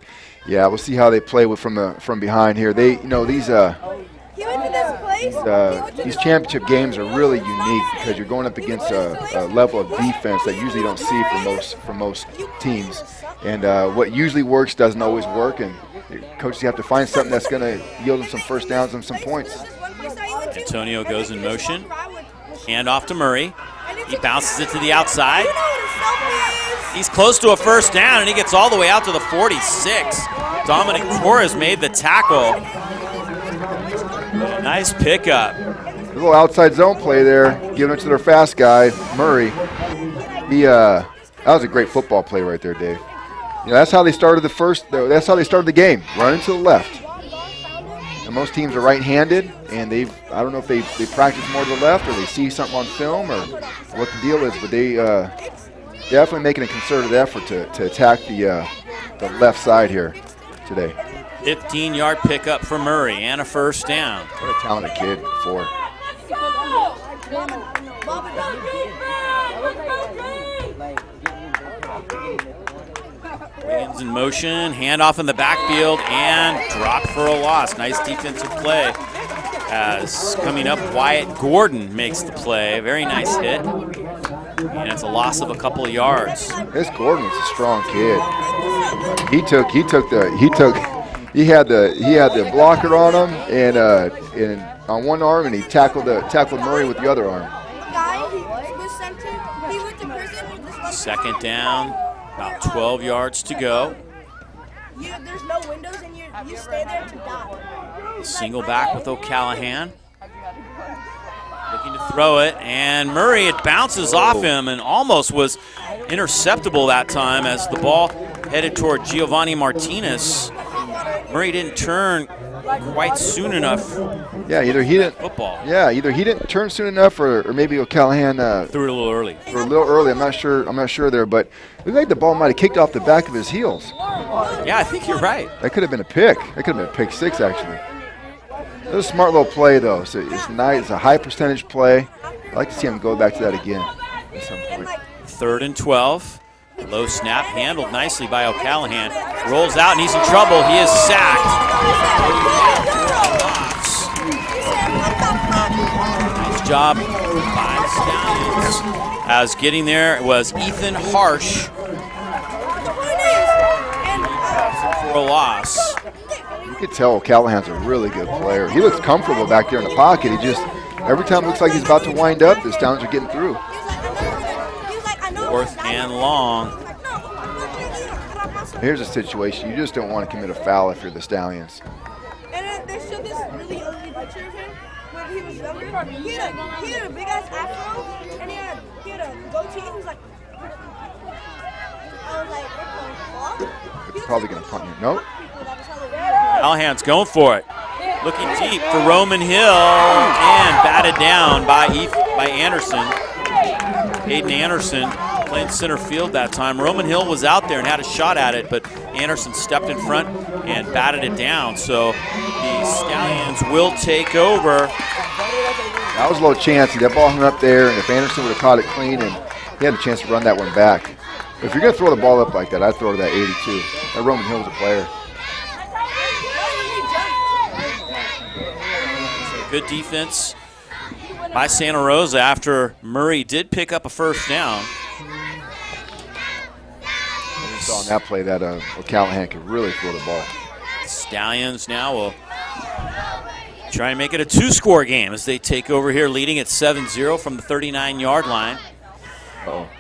Yeah, we'll see how they play from behind here. These championship games are really unique because you're going up against a level of defense that usually you don't see for most teams. And what usually works doesn't always work, and coaches have to find something that's going to yield them some first downs and some points. Antonio goes in motion. Hand off to Murray. He bounces it to the outside. He's close to a first down, and he gets all the way out to the 46. Dominic Torres made the tackle. Nice pickup. A little outside zone play there, giving it to their fast guy, Murray. That was a great football play right there, Dave. That's how they started That's how they started the game, running to the left. And most teams are right-handed, and I don't know if they practice more to the left or they see something on film or what the deal is, but they definitely making a concerted effort to attack the left side here today. 15-yard pickup for Murray and a first down. What a talented kid for. Wiggins in motion, handoff in the backfield, and drop for a loss. Nice defensive play. As coming up, Wyatt Gordon makes the play. Very nice hit. And it's a loss of a couple of yards. This Gordon is a strong kid. He had the blocker on him and on one arm, and he tackled Murray with the other arm. Second down, about 12 yards to go. There's no windows and you stay there to die. Single back with O'Callahan. Looking to throw it, and Murray, it bounces off him and almost was interceptable that time as the ball headed toward Giovanni Martinez. Murray didn't turn quite soon enough. Yeah, either he didn't turn soon enough, or maybe O'Callahan threw it a little early. I'm not sure there, but it looked like the ball might have kicked off the back of his heels. Yeah, I think you're right. That could have been a pick. That could have been a pick six, actually. It was a smart little play, though. So it's nice. It's a high percentage play. I'd like to see him go back to that again at some point. 3rd and 12. Low snap, handled nicely by O'Callahan. Rolls out and he's in trouble. He is sacked. Nice job by the Stallions. As getting there was Ethan Harsh for a loss. You could tell O'Callahan's a really good player. He looks comfortable back there in the pocket. He just, every time it looks like he's about to wind up, the Stallions are getting through. 4th and long. Here's a situation. You just don't want to commit a foul if you're the Stallions. And they showed this really ugly picture of him when he was younger. He had a big-ass afro, and he had a goatee. He was like, I was like, what the fuck? It's probably going to punt you. Nope. Callahan's going for it. Looking deep for Roman Hill, and batted down by Anderson. Aiden Anderson playing center field that time. Roman Hill was out there and had a shot at it, but Anderson stepped in front and batted it down. So the Stallions will take over. That was a little chancy. That ball hung up there, and if Anderson would have caught it clean, and he had a chance to run that one back. But if you're going to throw the ball up like that, I'd throw to that 82. That Roman Hill was a player. Good defense by Santa Rosa after Murray did pick up a first down. You saw in that play that O'Callahan could really throw the ball. Stallions now will try and make it a 2-score game as they take over here, leading at 7-0 from the 39-yard line.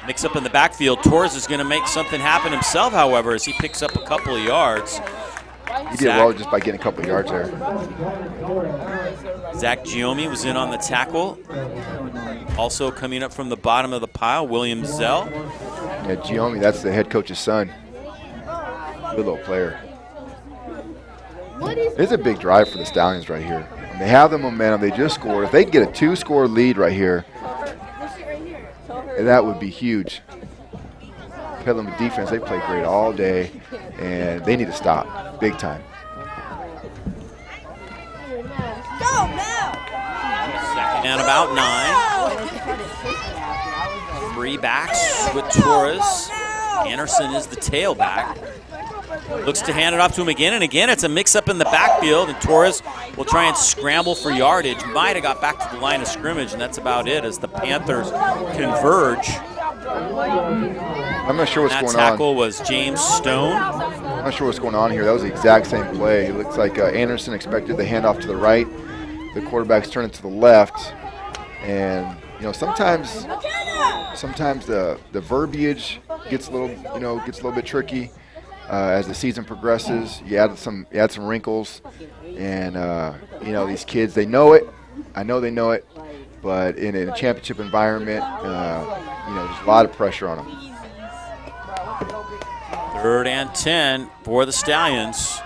Mix up in the backfield. Torres is going to make something happen himself, however, as he picks up a couple of yards. He did well just by getting a couple of yards there. Zach Giomi was in on the tackle. Also coming up from the bottom of the pile, William Zell. Yeah, Giomi, that's the head coach's son. Good little player. It's a big drive for the Stallions right here. And they have the momentum. They just scored. If they can get a 2-score lead right here, that would be huge. Petaluma defense, they play great all day, and they need to stop big time. Second and about 9. 3 backs with Torres. Anderson is the tailback. Looks to hand it off to him again, and again it's a mix-up in the backfield, and Torres will try and scramble for yardage. Might have got back to the line of scrimmage, and that's about it as the Panthers converge. I'm not sure what's going on. That tackle was James Stone. I'm not sure what's going on here. That was the exact same play. It looks like Anderson expected the handoff to the right. The quarterback's turning to the left, and sometimes the verbiage gets a little bit tricky as the season progresses. You add some wrinkles, and these kids, they know it. I know they know it, but in a championship environment, there's a lot of pressure on them. 3rd and 10 for the Stallions.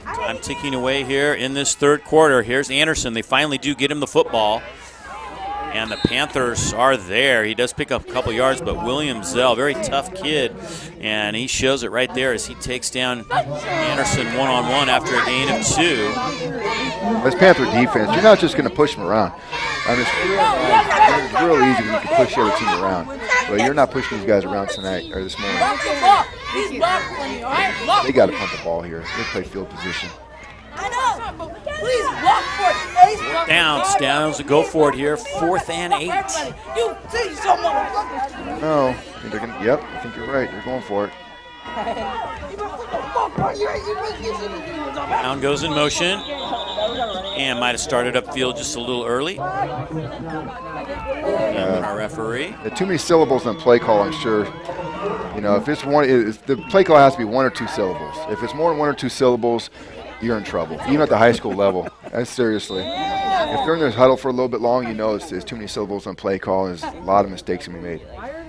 Time ticking away here in this third quarter. Here's Anderson. They finally do get him the football. And the Panthers are there. He does pick up a couple yards, but William Zell, very tough kid, and he shows it right there as he takes down Anderson one-on-one after a gain of 2. As Panther defense, you're not just going to push them around. It's real easy when you can push the other team around, but you're not pushing these guys around tonight or this morning. They got to punt the ball here. They play field position. Please walk for it. Downs to go for it here. 4th and 8. No, I think they're gonna. Yep, I think you're right. They're going for it. Down goes in motion, and might have started upfield just a little early. Our referee. Too many syllables in the play call, I'm sure. If it's the play call has to be 1 or 2 syllables. If it's more than 1 or 2 syllables, you're in trouble, even at the high school level. That's seriously. If they're in this huddle for a little bit long, it's too many syllables on play call. There's a lot of mistakes can be made.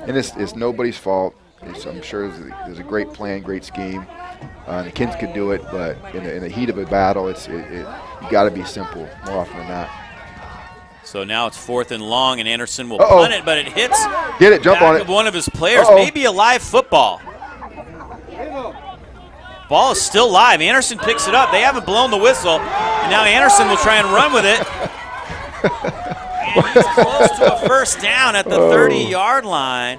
And it's nobody's fault. I'm sure there's a great plan, great scheme. The kids could do it, but in the heat of a battle, you got to be simple more often than not. So now it's 4th and long, and Anderson will punt it, but it hits jump on it. Of one of his players. Maybe a live football. Ball is still live. Anderson picks it up. They haven't blown the whistle, and now Anderson will try and run with it. And he's close to a first down at the 30-yard line.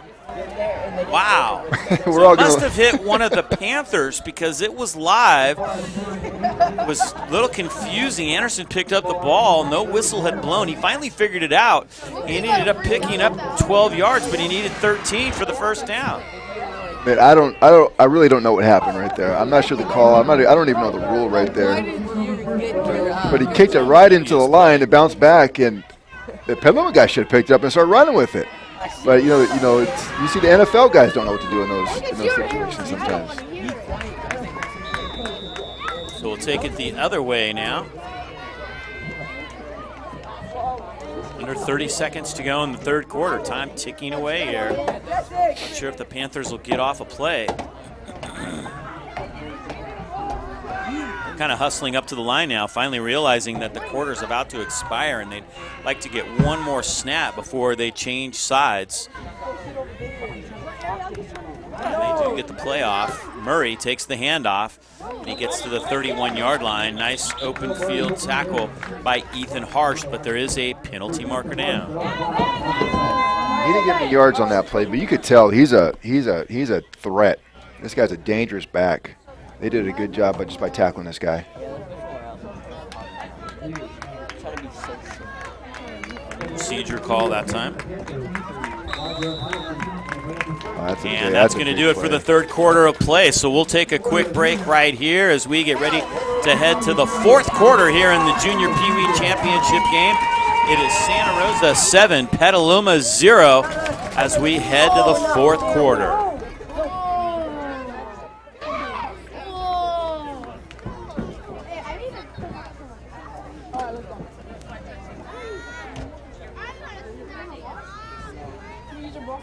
Wow. So it must have hit one of the Panthers because it was live. It was a little confusing. Anderson picked up the ball. No whistle had blown. He finally figured it out. He ended up picking up 12 yards, but he needed 13 for the first down. Man, I really don't know what happened right there. I'm not sure the call. I don't even know the rule right there. But he kicked it right into the line. It bounced back, and the Petaluma guy should have picked it up and started running with it. But you see the NFL guys don't know what to do in those situations sometimes. So we'll take it the other way now. Under 30 seconds to go in the third quarter. Time ticking away here. Not sure if the Panthers will get off a play. Kind of hustling up to the line now, finally realizing that the quarter's about to expire and they'd like to get one more snap before they change sides. And they do get the play off. Murray takes the handoff, and he gets to the 31-yard line. Nice open field tackle by Ethan Harsh, but there is a penalty marker down. He didn't get any yards on that play, but you could tell he's a threat. This guy's a dangerous back. They did a good job just by tackling this guy. Procedure call that time. And that's going to do it for the third quarter of play. So we'll take a quick break right here as we get ready to head to the fourth quarter here in the Junior Pee Wee Championship game. It is Santa Rosa 7, Petaluma 0 as we head to the fourth quarter. use your ball.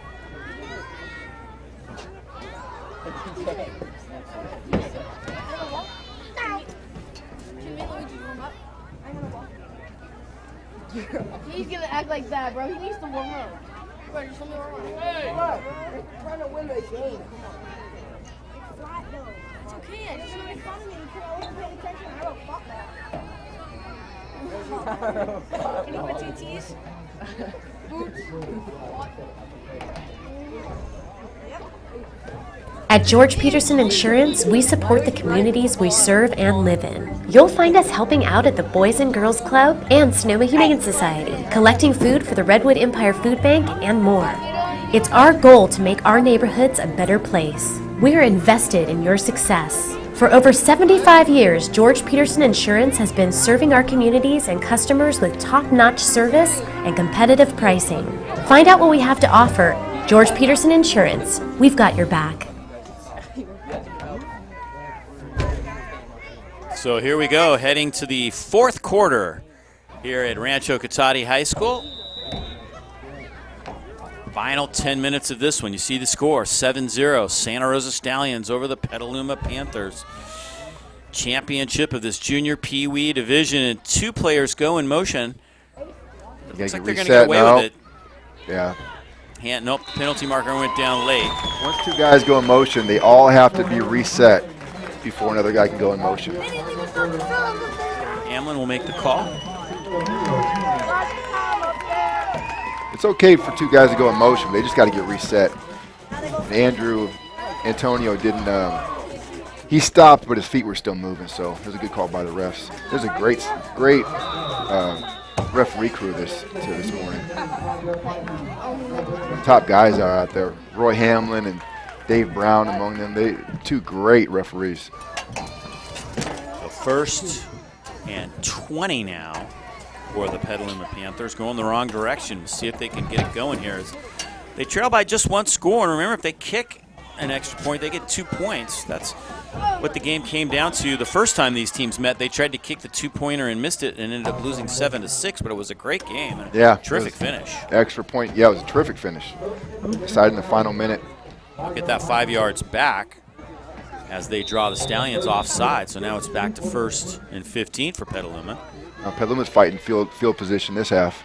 He's gonna act like that, bro. He needs to warm up. Bro, just let me warm up. Hey! We're trying to win the game. Flat though. It's okay. I just want to make fun of me because I wasn't paying attention. I don't fuck that. Can you put TTs? Boots? At George Peterson Insurance, we support the communities we serve and live in. You'll find us helping out at the Boys and Girls Club and Sonoma Humane Society, collecting food for the Redwood Empire Food Bank, and more. It's our goal to make our neighborhoods a better place. We are invested in your success. For over 75 years, George Peterson Insurance has been serving our communities and customers with top-notch service and competitive pricing. Find out what we have to offer. George Peterson Insurance, we've got your back. So here we go, heading to the fourth quarter here at Rancho Cotati High School. Final 10 minutes of this one. You see the score, 7-0, Santa Rosa Stallions over the Petaluma Panthers. Championship of this junior Pee Wee division, and two players go in motion. Looks like they're going to get away with it. Yeah. Nope, the penalty marker went down late. Once two guys go in motion, they all have to be reset before another guy can go in motion. Hamlin will make the call. It's okay for two guys to go in motion. They just got to get reset. And Antonio didn't. He stopped, but his feet were still moving. So it was a good call by the refs. There's a great referee crew this morning. The top guys are out there. Roy Hamlin and Dave Brown among them. They two great referees. So first and 20 now for the Petaluma Panthers, going the wrong direction. We'll see if they can get it going here. They trail by just one score, and remember, if they kick an extra point, they get 2 points. That's what the game came down to. The first time these teams met, they tried to kick the two-pointer and missed it and ended up losing 7-6, but it was a great game. Yeah. Terrific finish. Extra point. Yeah, it was a terrific finish. Decided in the final minute. Look at that 5 yards back as they draw the Stallions offside. So now it's back to 1st and 15 for Petaluma. Now Petaluma's fighting field position this half.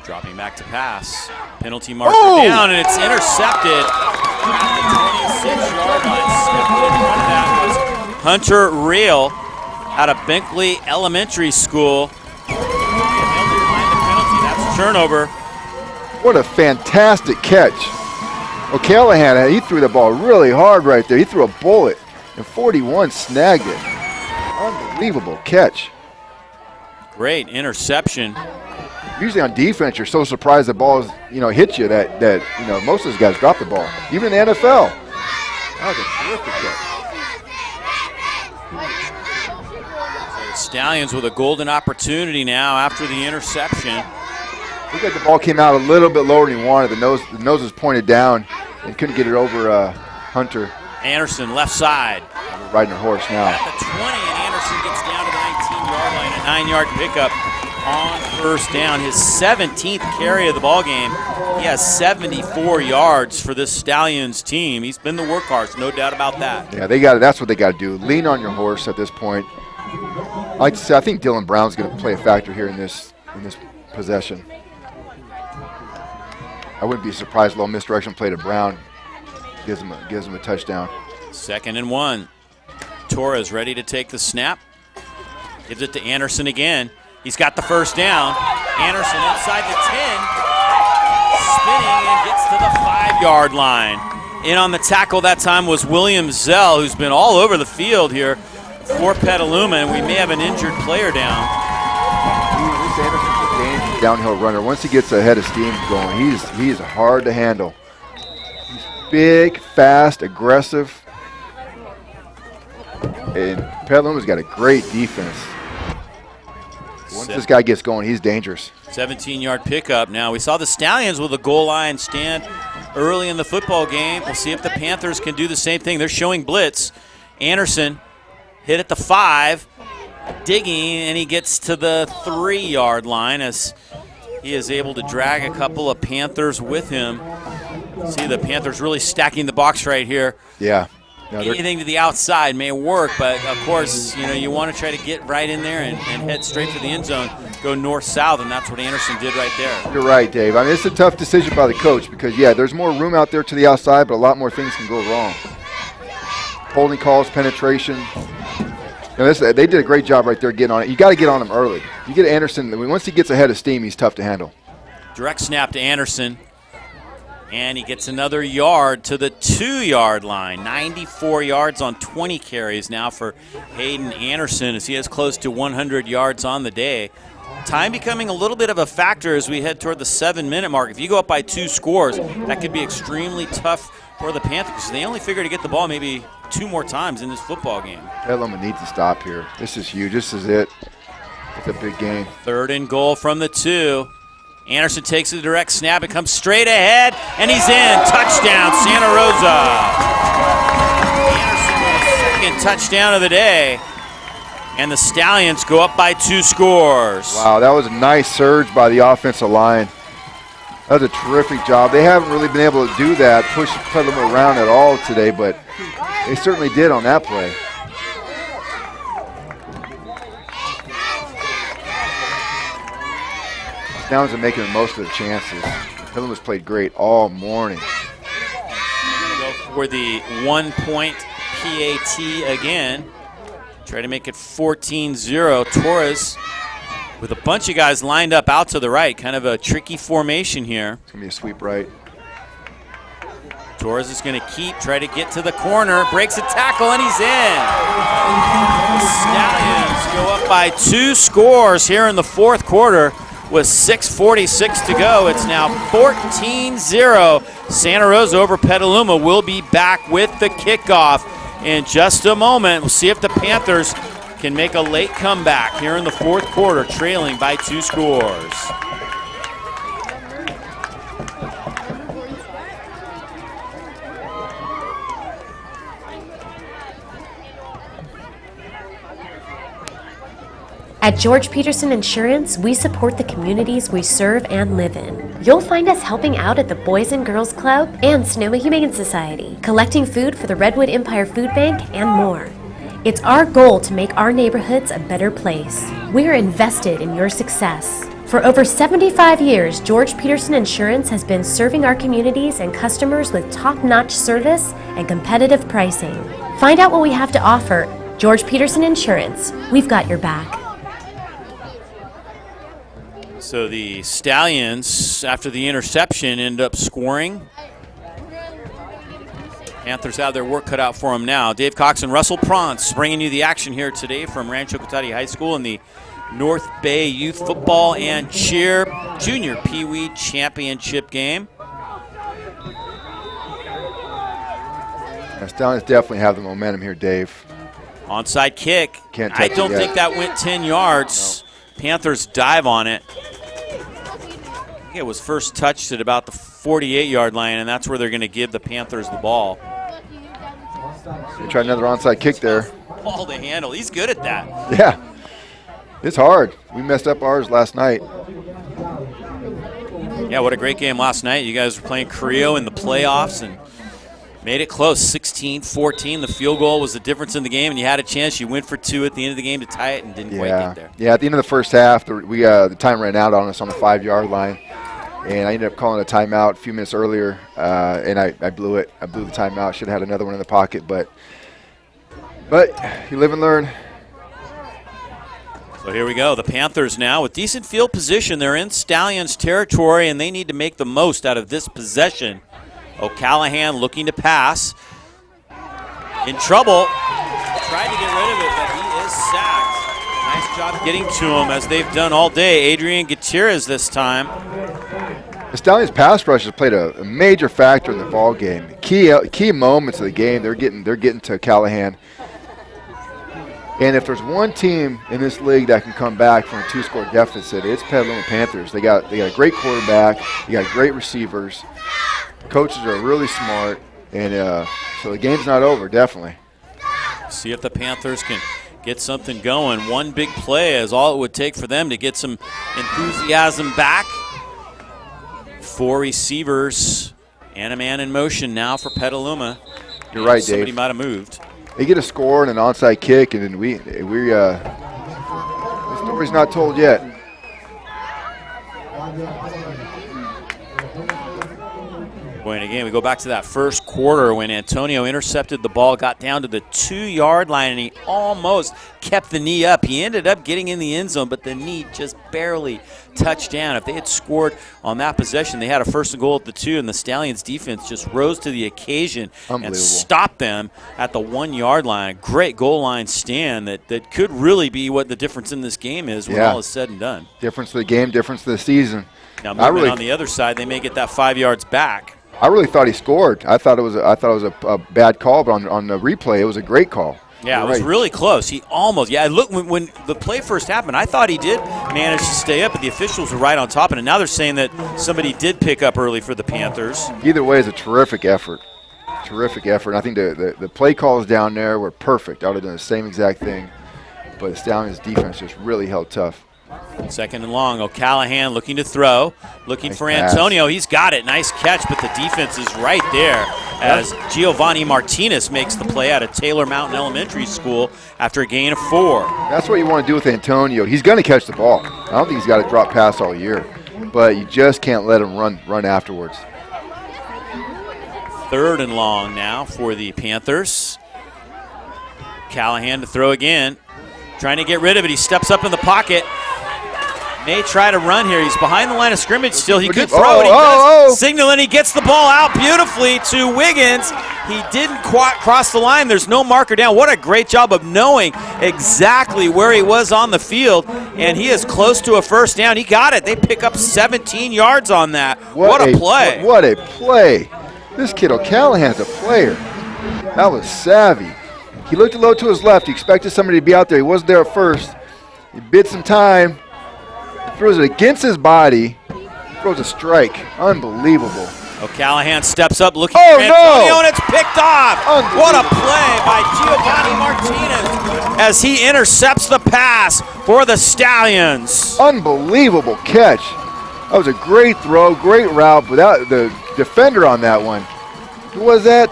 Dropping back to pass. Penalty marker down, and it's intercepted at the 26-yard line. Stepped in front of that was Hunter Real out of Benkley Elementary School. Turnover. What a fantastic catch. O'Callahan, he threw the ball really hard right there. He threw a bullet, and 41 snagged it. Unbelievable catch. Great interception. Usually on defense, you're so surprised the ball hits you that most of those guys drop the ball. Even in the NFL. That was a terrific catch. So the Stallions with a golden opportunity now after the interception. Looked like the ball came out a little bit lower than he wanted. The nose was pointed down and couldn't get it over Hunter. Anderson left side. Riding a horse now. At the 20, and Anderson gets down to the 19-yard line. A 9-yard pickup on first down. His 17th carry of the ball game. He has 74 yards for this Stallions team. He's been the workhorse, no doubt about that. Yeah, that's what they got to do. Lean on your horse at this point. I like to say, I think Dylan Brown's going to play a factor here in this possession. I wouldn't be surprised a little misdirection play to Brown. Gives him a touchdown. 2nd and 1. Torres ready to take the snap. Gives it to Anderson again. He's got the first down. Anderson inside the 10. Spinning and gets to the 5-yard line. In on the tackle that time was William Zell, who's been all over the field here for Petaluma, and we may have an injured player down. Anderson's a dangerous downhill runner. Once he gets ahead of steam going, he's hard to handle. He's big, fast, aggressive. And Petaluma's got a great defense. Once this guy gets going, he's dangerous. 17-yard pickup. Now, we saw the Stallions with a goal line stand early in the football game. We'll see if the Panthers can do the same thing. They're showing blitz. Anderson hit at the 5. digging, and he gets to the 3-yard line as he is able to drag a couple of Panthers with him. See the Panthers really stacking the box right here. Yeah. No, anything to the outside may work, but of course, you want to try to get right in there and head straight for the end zone, go north-south, and that's what Anderson did right there. You're right, Dave. I mean, it's a tough decision by the coach because, yeah, there's more room out there to the outside, but a lot more things can go wrong. Holding calls, penetration. They did a great job right there getting on it. You got to get on him early. You get Anderson, once he gets ahead of steam, he's tough to handle. Direct snap to Anderson. And he gets another yard to the 2-yard line. 94 yards on 20 carries now for Hayden Anderson as he has close to 100 yards on the day. Time becoming a little bit of a factor as we head toward the 7-minute mark. If you go up by 2 scores, that could be extremely tough for the Panthers because they only figure to get the ball maybe 2 more times in this football game. Petaluma needs to stop here. This is huge. This is it. It's a big game. 3rd and goal from the 2. Anderson takes the direct snap. It comes straight ahead, and he's in. Touchdown, Santa Rosa. Anderson with a 2nd touchdown of the day. And the Stallions go up by 2 scores. Wow, that was a nice surge by the offensive line. That was a terrific job. They haven't really been able to do that, push Petaluma around at all today, but they certainly did on that play. Stallions are making the most of the chances. Petaluma's played great all morning. Go for the 1-point PAT again. Try to make it 14-0. Torres with a bunch of guys lined up out to the right. Kind of a tricky formation here. It's going to be a sweep right. Torres is going to try to get to the corner. Breaks a tackle, and he's in. The Stallions go up by 2 scores here in the 4th quarter. With 6:46 to go, it's now 14-0. Santa Rosa over Petaluma. Will be back with the kickoff in just a moment. We'll see if the Panthers can make a late comeback here in the 4th quarter, trailing by 2 scores. At George Peterson Insurance, we support the communities we serve and live in. You'll find us helping out at the Boys and Girls Club and Sonoma Humane Society, collecting food for the Redwood Empire Food Bank, and more. It's our goal to make our neighborhoods a better place. We are invested in your success. For over 75 years, George Peterson Insurance has been serving our communities and customers with top-notch service and competitive pricing. Find out what we have to offer. George Peterson Insurance, we've got your back. So the Stallions, after the interception, end up scoring. Panthers have their work cut out for them now. Dave Cox and Russell Ponce bringing you the action here today from Rancho Cotati High School in the North Bay Youth Football and Cheer Junior Pee Wee Championship game. The Stallions definitely have the momentum here, Dave. Onside kick. I don't think that went 10 yards. No. Panthers dive on it. I think it was first touched at about the 48-yard line, and that's where they're going to give the Panthers the ball. They try another onside kick there. Ball to handle. He's good at that. Yeah. It's hard. We messed up ours last night. Yeah, what a great game last night. You guys were playing Creo in the playoffs and made it close, 16-14. The field goal was the difference in the game, and you had a chance. You went for 2 at the end of the game to tie it and didn't quite get there. Yeah, at the end of the first half, the time ran out on us on the 5-yard line, and I ended up calling a timeout a few minutes earlier, and I blew it. I blew the timeout. Should have had another one in the pocket, but you live and learn. So here we go. The Panthers now with decent field position. They're in Stallions territory, and they need to make the most out of this possession. O'Callahan looking to pass. In trouble. Tried to get rid of it, but he is sacked. Nice job getting to him, as they've done all day. Adrian Gutierrez this time. The Stallions pass rush has played a major factor in the ball game. Key moments of the game, they're getting to Callahan. And if there's one team in this league that can come back from a 2-score deficit, it's Petaluma Panthers. They got a great quarterback. They got great receivers. Coaches are really smart, and so the game's not over, definitely. See if the Panthers can get something going. One big play is all it would take for them to get some enthusiasm back. 4 receivers and a man in motion now for Petaluma. You're right, Dave. Somebody might have moved. They get a score and an onside kick, and then the story's not told yet. Boy, and again, we go back to that first quarter when Antonio intercepted the ball, got down to the 2-yard line, and he almost kept the knee up. He ended up getting in the end zone, but the knee just barely touched down. If they had scored on that possession, they had a 1st and goal at the 2, and the Stallions defense just rose to the occasion and stopped them at the 1-yard line. A great goal line stand that could really be what the difference in this game is when all is said and done. Difference of the game, difference of the season. Now, moving on the other side, they may get that 5 yards back. I really thought he scored. I thought it was a bad call, but on the replay, it was a great call. Yeah, it was really close. He almost, look, when the play first happened, I thought he did manage to stay up, but the officials were right on top of it. And now they're saying that somebody did pick up early for the Panthers. Either way, it's a terrific effort. Terrific effort. And I think the play calls down there were perfect. I would have done the same exact thing, but the Stallions' defense just really held tough. 2nd and long. O'Callahan looking to throw, looking for Antonio. He's got it. Nice catch, but the defense is right there as Giovanni Martinez makes the play out of Taylor Mountain Elementary School after a gain of 4. That's what you want to do with Antonio. He's going to catch the ball. I don't think he's got a drop pass all year, but you just can't let him run afterwards. 3rd and long now for the Panthers. Callahan to throw again. Trying to get rid of it. He steps up in the pocket. May try to run here. He's behind the line of scrimmage still. He could throw it. He signaling. He gets the ball out beautifully to Wiggins. He didn't quite cross the line. There's no marker down. What a great job of knowing exactly where he was on the field. And he is close to a 1st down. He got it. They pick up 17 yards on that. What a play. What a play. This kid O'Callahan's a player. That was savvy. He looked low to his left. He expected somebody to be out there. He wasn't there at first. He bid some time. Throws it against his body. Throws a strike. Unbelievable. O'Callahan steps up looking for Antonio, and it's picked off. What a play by Giovanni Martinez as he intercepts the pass for the Stallions. Unbelievable catch. That was a great throw, great route, without the defender on that one. Who was that?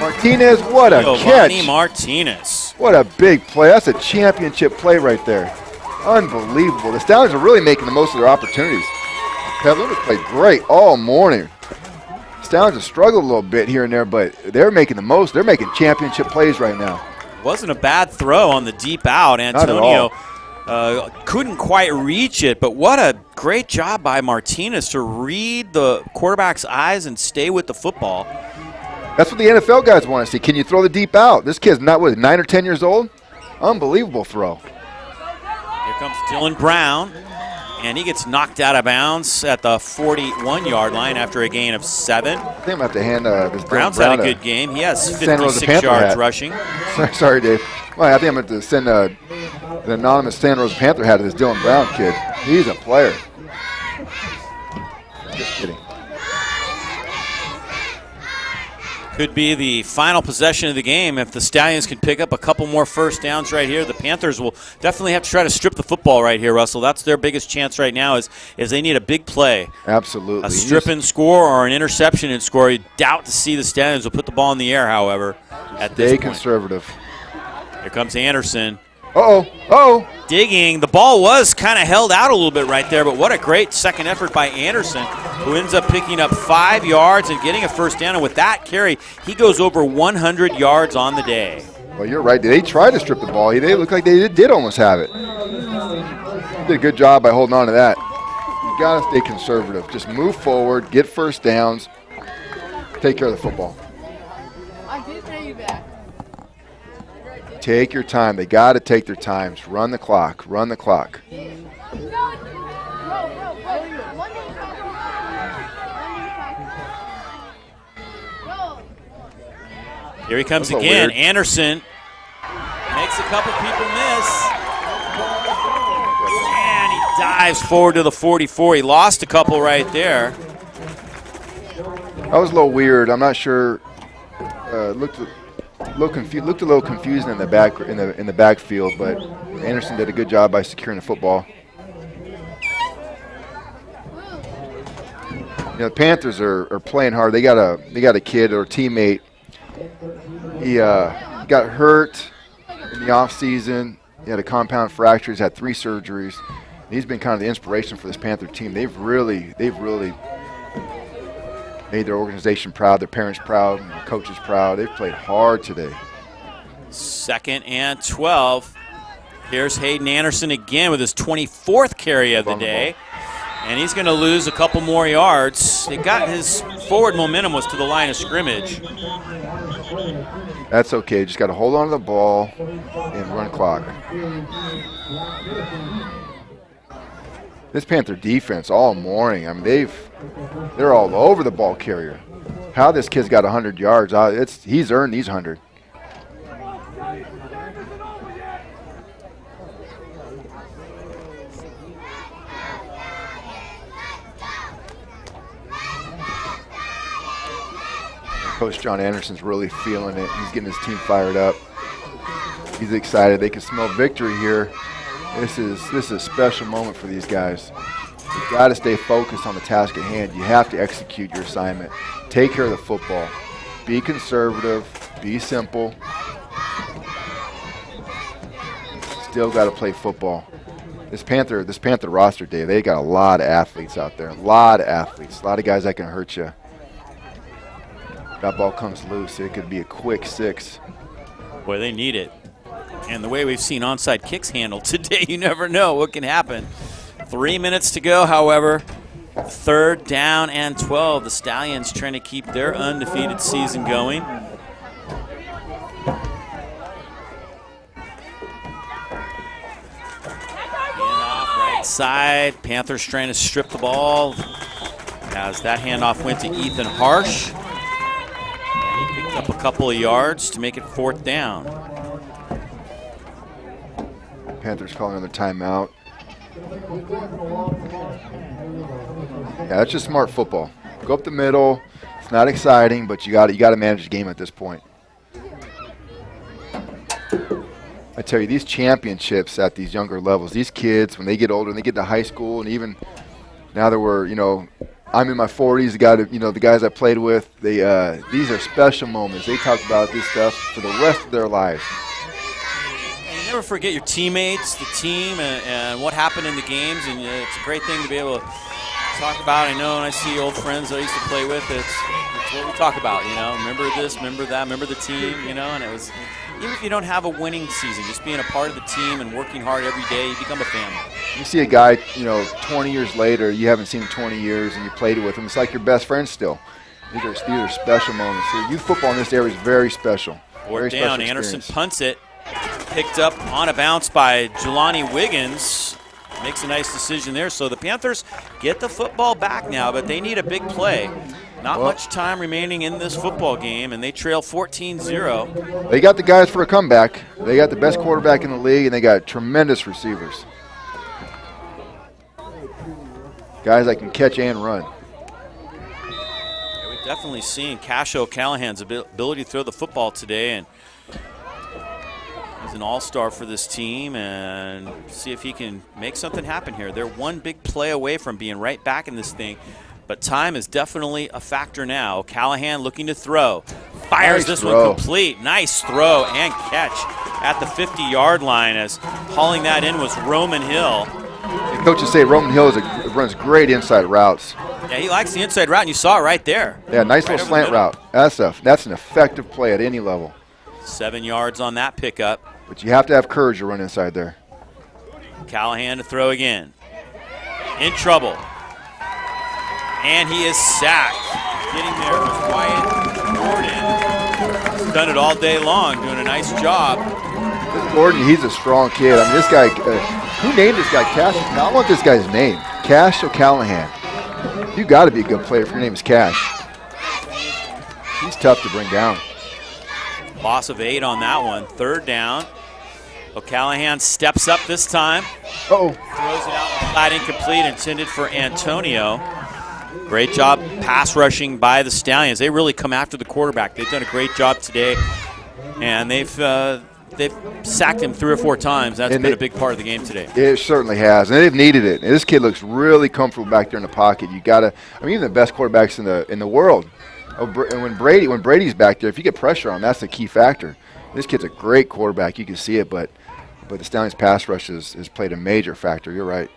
Martinez, what a Giovanni catch. Martinez. What a big play. That's a championship play right there. Unbelievable. The Stallions are really making the most of their opportunities. Petaluma played great all morning. Stallions have struggled a little bit here and there, but they're making the most. They're making championship plays right now. Wasn't a bad throw on the deep out. Antonio couldn't quite reach it, but what a great job by Martinez to read the quarterback's eyes and stay with the football. That's what the NFL guys want to see. Can you throw the deep out? This kid's not, 9 or 10 years old? Unbelievable throw. Here comes Dylan Brown, and he gets knocked out of bounds at the 41-yard line after a gain of 7. I think I'm going to have to hand this Brown's Brown had a good game. He has Rosa 56 yards rushing. Sorry, Dave. Well, I think I'm going to send the anonymous San Rosa Panther hat to this Dylan Brown kid. He's a player. Just kidding. Could be the final possession of the game. If the Stallions can pick up a couple more 1st downs right here, the Panthers will definitely have to try to strip the football right here, Russell. That's their biggest chance right now is they need a big play. Absolutely. A strip and score or an interception and score. You doubt to see the Stallions will put the ball in the air, however, at this point. Stay conservative. Here comes Anderson. Digging. The ball was kind of held out a little bit right there, but what a great second effort by Anderson, who ends up picking up 5 yards and getting a 1st down. And with that carry, he goes over 100 yards on the day. Well, you're right. They tried to strip the ball. They look like they did almost have it. Did a good job by holding on to that. You got to stay conservative. Just move forward, get 1st downs, take care of the football. I did pay you back. Take your time. They got to take their times. Run the clock. Run the clock. Here he comes again. Anderson makes a couple people miss. And he dives forward to the 44. He lost a couple right there. That was a little weird. I'm not sure. looked a little confusing in the backfield, but Anderson did a good job by securing the football. You know, the Panthers are playing hard. They got a kid or a teammate. He got hurt in the off season. He had a compound fracture. He's had 3 surgeries. He's been kind of the inspiration for this Panther team. They've really made their organization proud, their parents proud, and their coaches proud. They've played hard today. 2nd and 12. Here's Hayden Anderson again with his 24th carry of the day. And he's going to lose a couple more yards. It got his forward momentum was to the line of scrimmage. That's okay. Just got to hold on to the ball and run clock. This Panther defense all morning, I mean, they're all over the ball carrier. How this kid's got 100 yards, he's earned these 100. Coach John Anderson's really feeling it. He's getting his team fired up. He's excited. They can smell victory here. This is a special moment for these guys. You've got to stay focused on the task at hand. You have to execute your assignment. Take care of the football. Be conservative. Be simple. Still got to play football. This Panther roster, Dave, they got a lot of athletes out there. A lot of athletes. A lot of guys that can hurt you. That ball comes loose. It could be a quick 6. Boy, they need it. And the way we've seen onside kicks handled today, you never know what can happen. 3 minutes to go, however. 3rd down and 12. The Stallions trying to keep their undefeated season going. Handoff right side. Panthers trying to strip the ball. As that handoff went to Ethan Harsh. Up a couple of yards to make it 4th down. Panthers calling another timeout. Yeah, that's just smart football. Go up the middle. It's not exciting, but you got to manage the game at this point. I tell you, these championships at these younger levels, these kids, when they get older and they get to high school, and even now that we're, I'm in my 40s. The guys I played with, these are special moments. They talk about this stuff for the rest of their lives. And you never forget your teammates, the team, and what happened in the games. And it's a great thing to be able to talk about. I know when I see old friends that I used to play with, it's what we talk about. Remember this, remember that, remember the team. And it was, even if you don't have a winning season, just being a part of the team and working hard every day, you become a family. You see a guy, 20 years later, you haven't seen him 20 years, and you played with him. It's like your best friend still. These are special moments. So youth football in this area is very special. 4th down, Anderson punts it. Picked up on a bounce by Jelani Wiggins. Makes a nice decision there. So the Panthers get the football back now, but they need a big play. Not much time remaining in this football game, and they trail 14-0. They got the guys for a comeback. They got the best quarterback in the league, and they got tremendous receivers. Guys that can catch and run. Yeah, we've definitely seen Cash O'Callahan's ability to throw the football today, and he's an all-star for this team, and see if he can make something happen here. They're one big play away from being right back in this thing, but time is definitely a factor now. Callahan looking to throw. Fires this one complete. Nice throw and catch at the 50-yard line, as hauling that in was Roman Hill. The coaches say Roman Hill runs great inside routes. Yeah, he likes the inside route, and you saw it right there. Yeah, nice little slant route. That's an effective play at any level. 7 yards on that pickup. But you have to have courage to run inside there. Callahan to throw again. In trouble. And he is sacked. Getting there was Wyatt Gordon. He's done it all day long, doing a nice job. This Gordon, he's a strong kid. I mean, this guy, who named this guy Cash? Now, I want this guy's name. Cash O'Callahan. You got to be a good player if your name is Cash. He's tough to bring down. Loss of 8 on that one. 3rd down. O'Callahan steps up this time. Uh-oh. Throws it out, flat incomplete, intended for Antonio. Great job pass rushing by the Stallions. They really come after the quarterback. They've done a great job today And they've sacked him 3 or 4 times. That's been a big part of the game today. It certainly has, and they've needed it. And this kid looks really comfortable back there in the pocket. You gotta, I mean, even the best quarterbacks in the world. And when Brady's back there, if you get pressure on him, that's the key factor. This kid's a great quarterback. You can see it, but the Stallions' pass rush has played a major factor. You're right.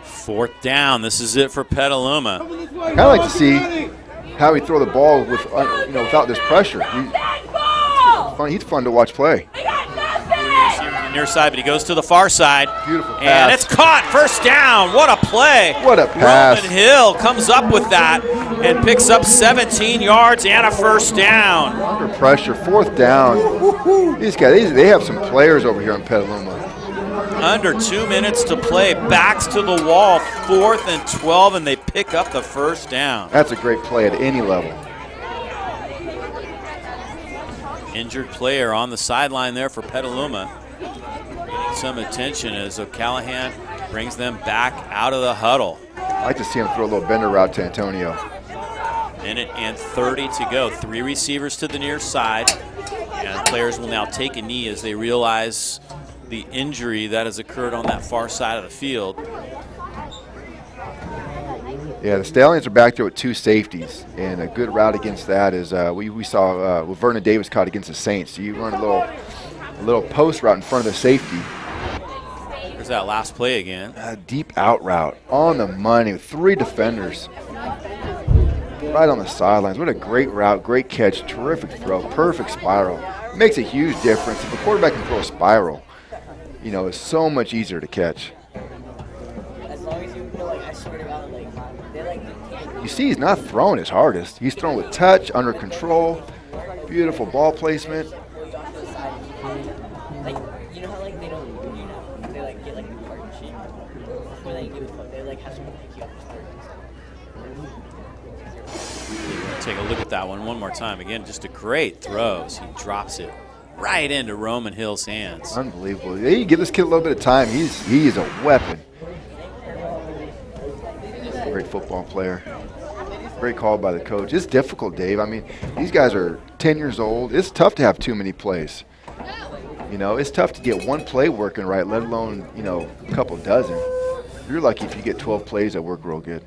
4th down. This is it for Petaluma. I'd like to see how he throw the ball with without this pressure. He's fun to watch play. Near side, but he goes to the far side. Beautiful pass. And it's caught. 1st down. What a play. What a pass. Roman Hill comes up with that and picks up 17 yards and a 1st down. Under pressure, 4th down. These guys, they have some players over here in Petaluma. Under 2 minutes to play. Backs to the wall. 4th and 12, and they pick up the 1st down. That's a great play at any level. Injured player on the sideline there for Petaluma. Getting some attention as O'Callahan brings them back out of the huddle. I'd like to see him throw a little bender route to Antonio. Minute and 30 to go. 3 receivers to the near side. And players will now take a knee as they realize the injury that has occurred on that far side of the field. Yeah, the Stallions are back there with 2 safeties, and a good route against that is we saw what Vernon Davis caught against the Saints. You run a little post route in front of the safety. There's that last play again. A deep out route on the money with 3 defenders right on the sidelines. What a great route, great catch, terrific throw, perfect spiral. It makes a huge difference. If a quarterback can throw a spiral, it's so much easier to catch. As long as you know, I swear to God, You see he's not throwing his hardest. He's throwing with touch, under control, beautiful ball placement. You know how they don't they get the card machine before they do it, they have someone pick you up and start. Take a look at that one more time. Again, just a great throw. He drops it right into Roman Hill's hands. Unbelievable. You give this kid a little bit of time. He is a weapon. Great football player. Great call by the coach. It's difficult, Dave. I mean, these guys are 10 years old. It's tough to have too many plays. It's tough to get 1 play working right, let alone, a couple dozen. You're lucky if you get 12 plays that work real good.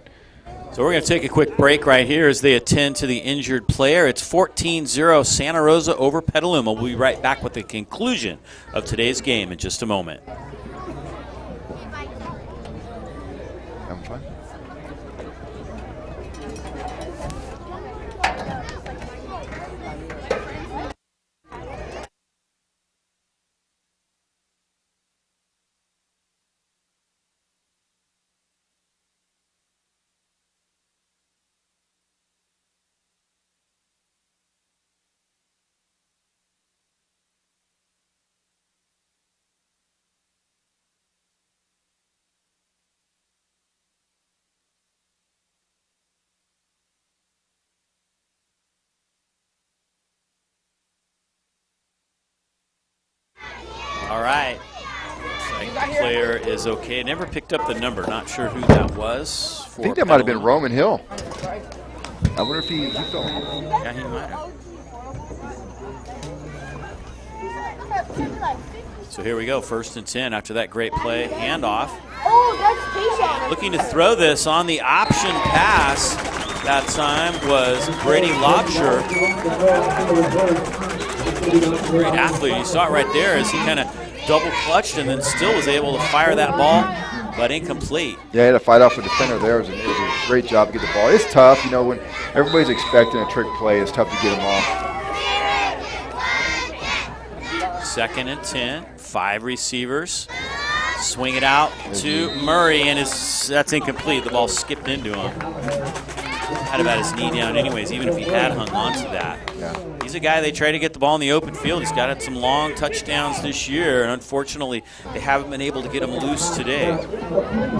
So we're going to take a quick break right here as they attend to the injured player. It's 14-0 Santa Rosa over Petaluma. We'll be right back with the conclusion of today's game in just a moment. Having fun? All right. Looks like the player is okay. Never picked up the number. Not sure who that was. I think that might have been Roman Hill. I wonder if he fell. Yeah, he might have. So here we go. 1st and 10 after that great play. Handoff. Oh, that's Keisha. Looking to throw this on the option pass. That time was Brady Lobsher. Great athlete. You saw it right there as he kind of double clutched and then still was able to fire that ball, but incomplete. Yeah, he had to fight off the defender there. It was a great job to get the ball. It's tough, when everybody's expecting a trick play, it's tough to get them off. 2nd and 10, 5 receivers. Swing it out to Murray, and that's incomplete. The ball skipped into him. Had about his knee down anyways, even if he had hung on to that. Yeah. He's a guy they try to get the ball in the open field. He's got some long touchdowns this year, and unfortunately, they haven't been able to get him loose today.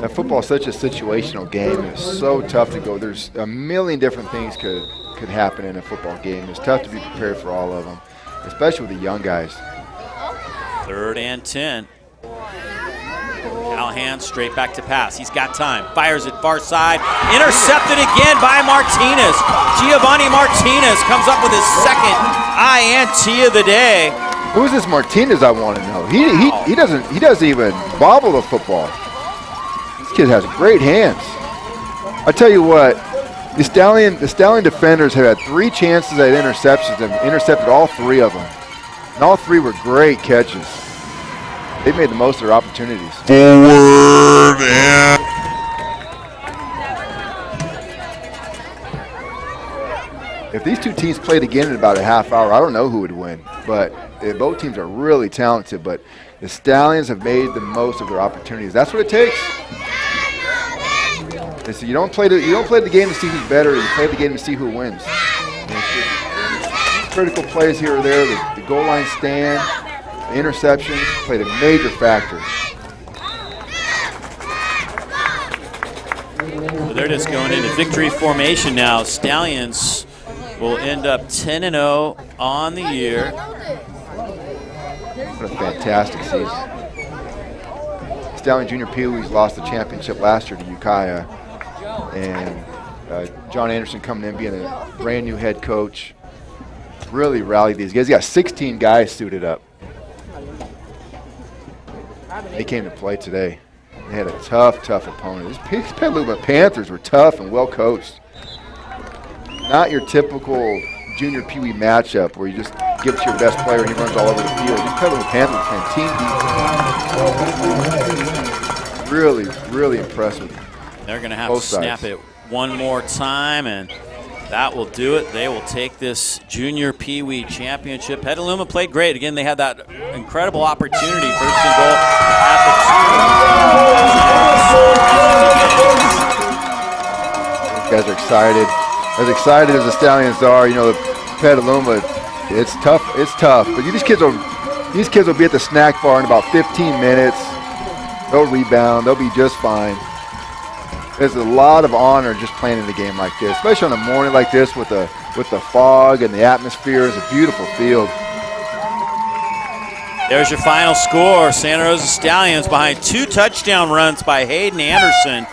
That football is such a situational game. It's so tough to go. There's a million different things could happen in a football game. It's tough to be prepared for all of them, especially with the young guys. 3rd and 10. Ball hands straight back to pass. He's got time. Fires it far side. Intercepted again by Martinez. Giovanni Martinez comes up with his second INT of the day. Who is this Martinez, I want to know? He doesn't even bobble the football. This kid has great hands. I tell you what, the Stallion defenders have had 3 chances at interceptions and intercepted all 3 of them. And all 3 were great catches. They made the most of their opportunities. Forward and if these two teams played again in about a half hour, I don't know who would win. But both teams are really talented. But the Stallions have made the most of their opportunities. That's what it takes. So you don't play the game to see who's better. You play the game to see who wins. Critical plays here or there. The goal line stand, the interceptions played a major factor. So they're just going into victory formation now. Stallions will end up 10-0 on the year. What a fantastic season. Stallion Junior Pee-wees lost the championship last year to Ukiah. And John Anderson coming in, being a brand new head coach, really rallied these guys. He got 16 guys suited up. They came to play today. They had a tough opponent. These Petaluma Panthers were tough and well coached. Not your typical junior Pee-wee matchup where you just give it to your best player and he runs all over the field. These Petaluma Panthers playing team defense. Really, really impressive. They're going to have to snap it one more time, and that will do it. They will take this Junior Pee-wee Championship. Petaluma played great. Again, they had that incredible opportunity. First and goal at the 2. These guys are excited. As excited as the Stallions are, you know, the Petaluma, it's tough. It's tough. But these kids will be at the snack bar in about 15 minutes. They'll rebound. They'll be just fine. There's a lot of honor just playing in a game like this, especially on a morning like this with the fog and the atmosphere. It's a beautiful field. There's your final score. Santa Rosa Stallions behind 2 touchdown runs by Hayden Anderson.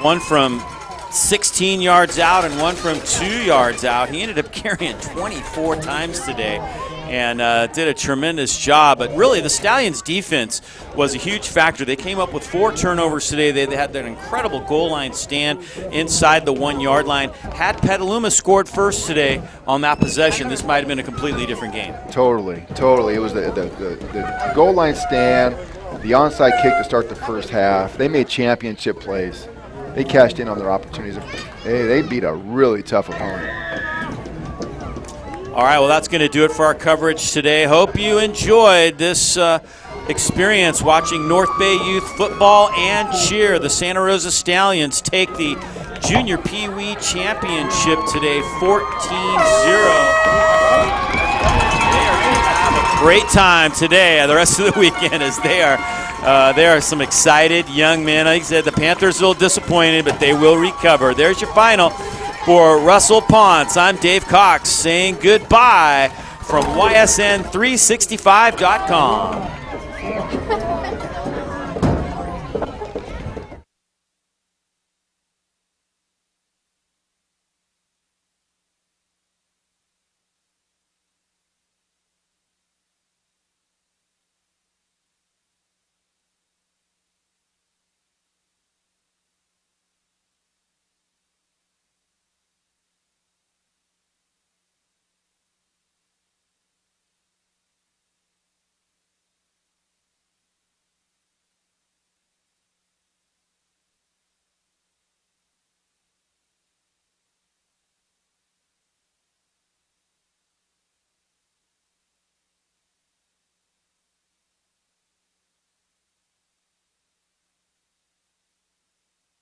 One from 16 yards out and one from 2 yards out. He ended up carrying 24 times today and did a tremendous job. But really, the Stallions' defense was a huge factor. They came up with 4 turnovers today. They had that incredible goal line stand inside the 1 yard line. Had Petaluma scored first today on that possession, this might have been a completely different game. Totally. It was the goal line stand, the onside kick to start the first half. They made championship plays. They cashed in on their opportunities. They beat a really tough opponent. All right, well, that's going to do it for our coverage today. Hope you enjoyed this experience watching North Bay Youth football and cheer. The Santa Rosa Stallions take the Junior Pee-wee Championship today, 14-0. Great time today, the rest of the weekend, as there are some excited young men. Like I said, the Panthers are a little disappointed, but they will recover. There's your final. For Russell Ponce, I'm Dave Cox saying goodbye from YSN365.com.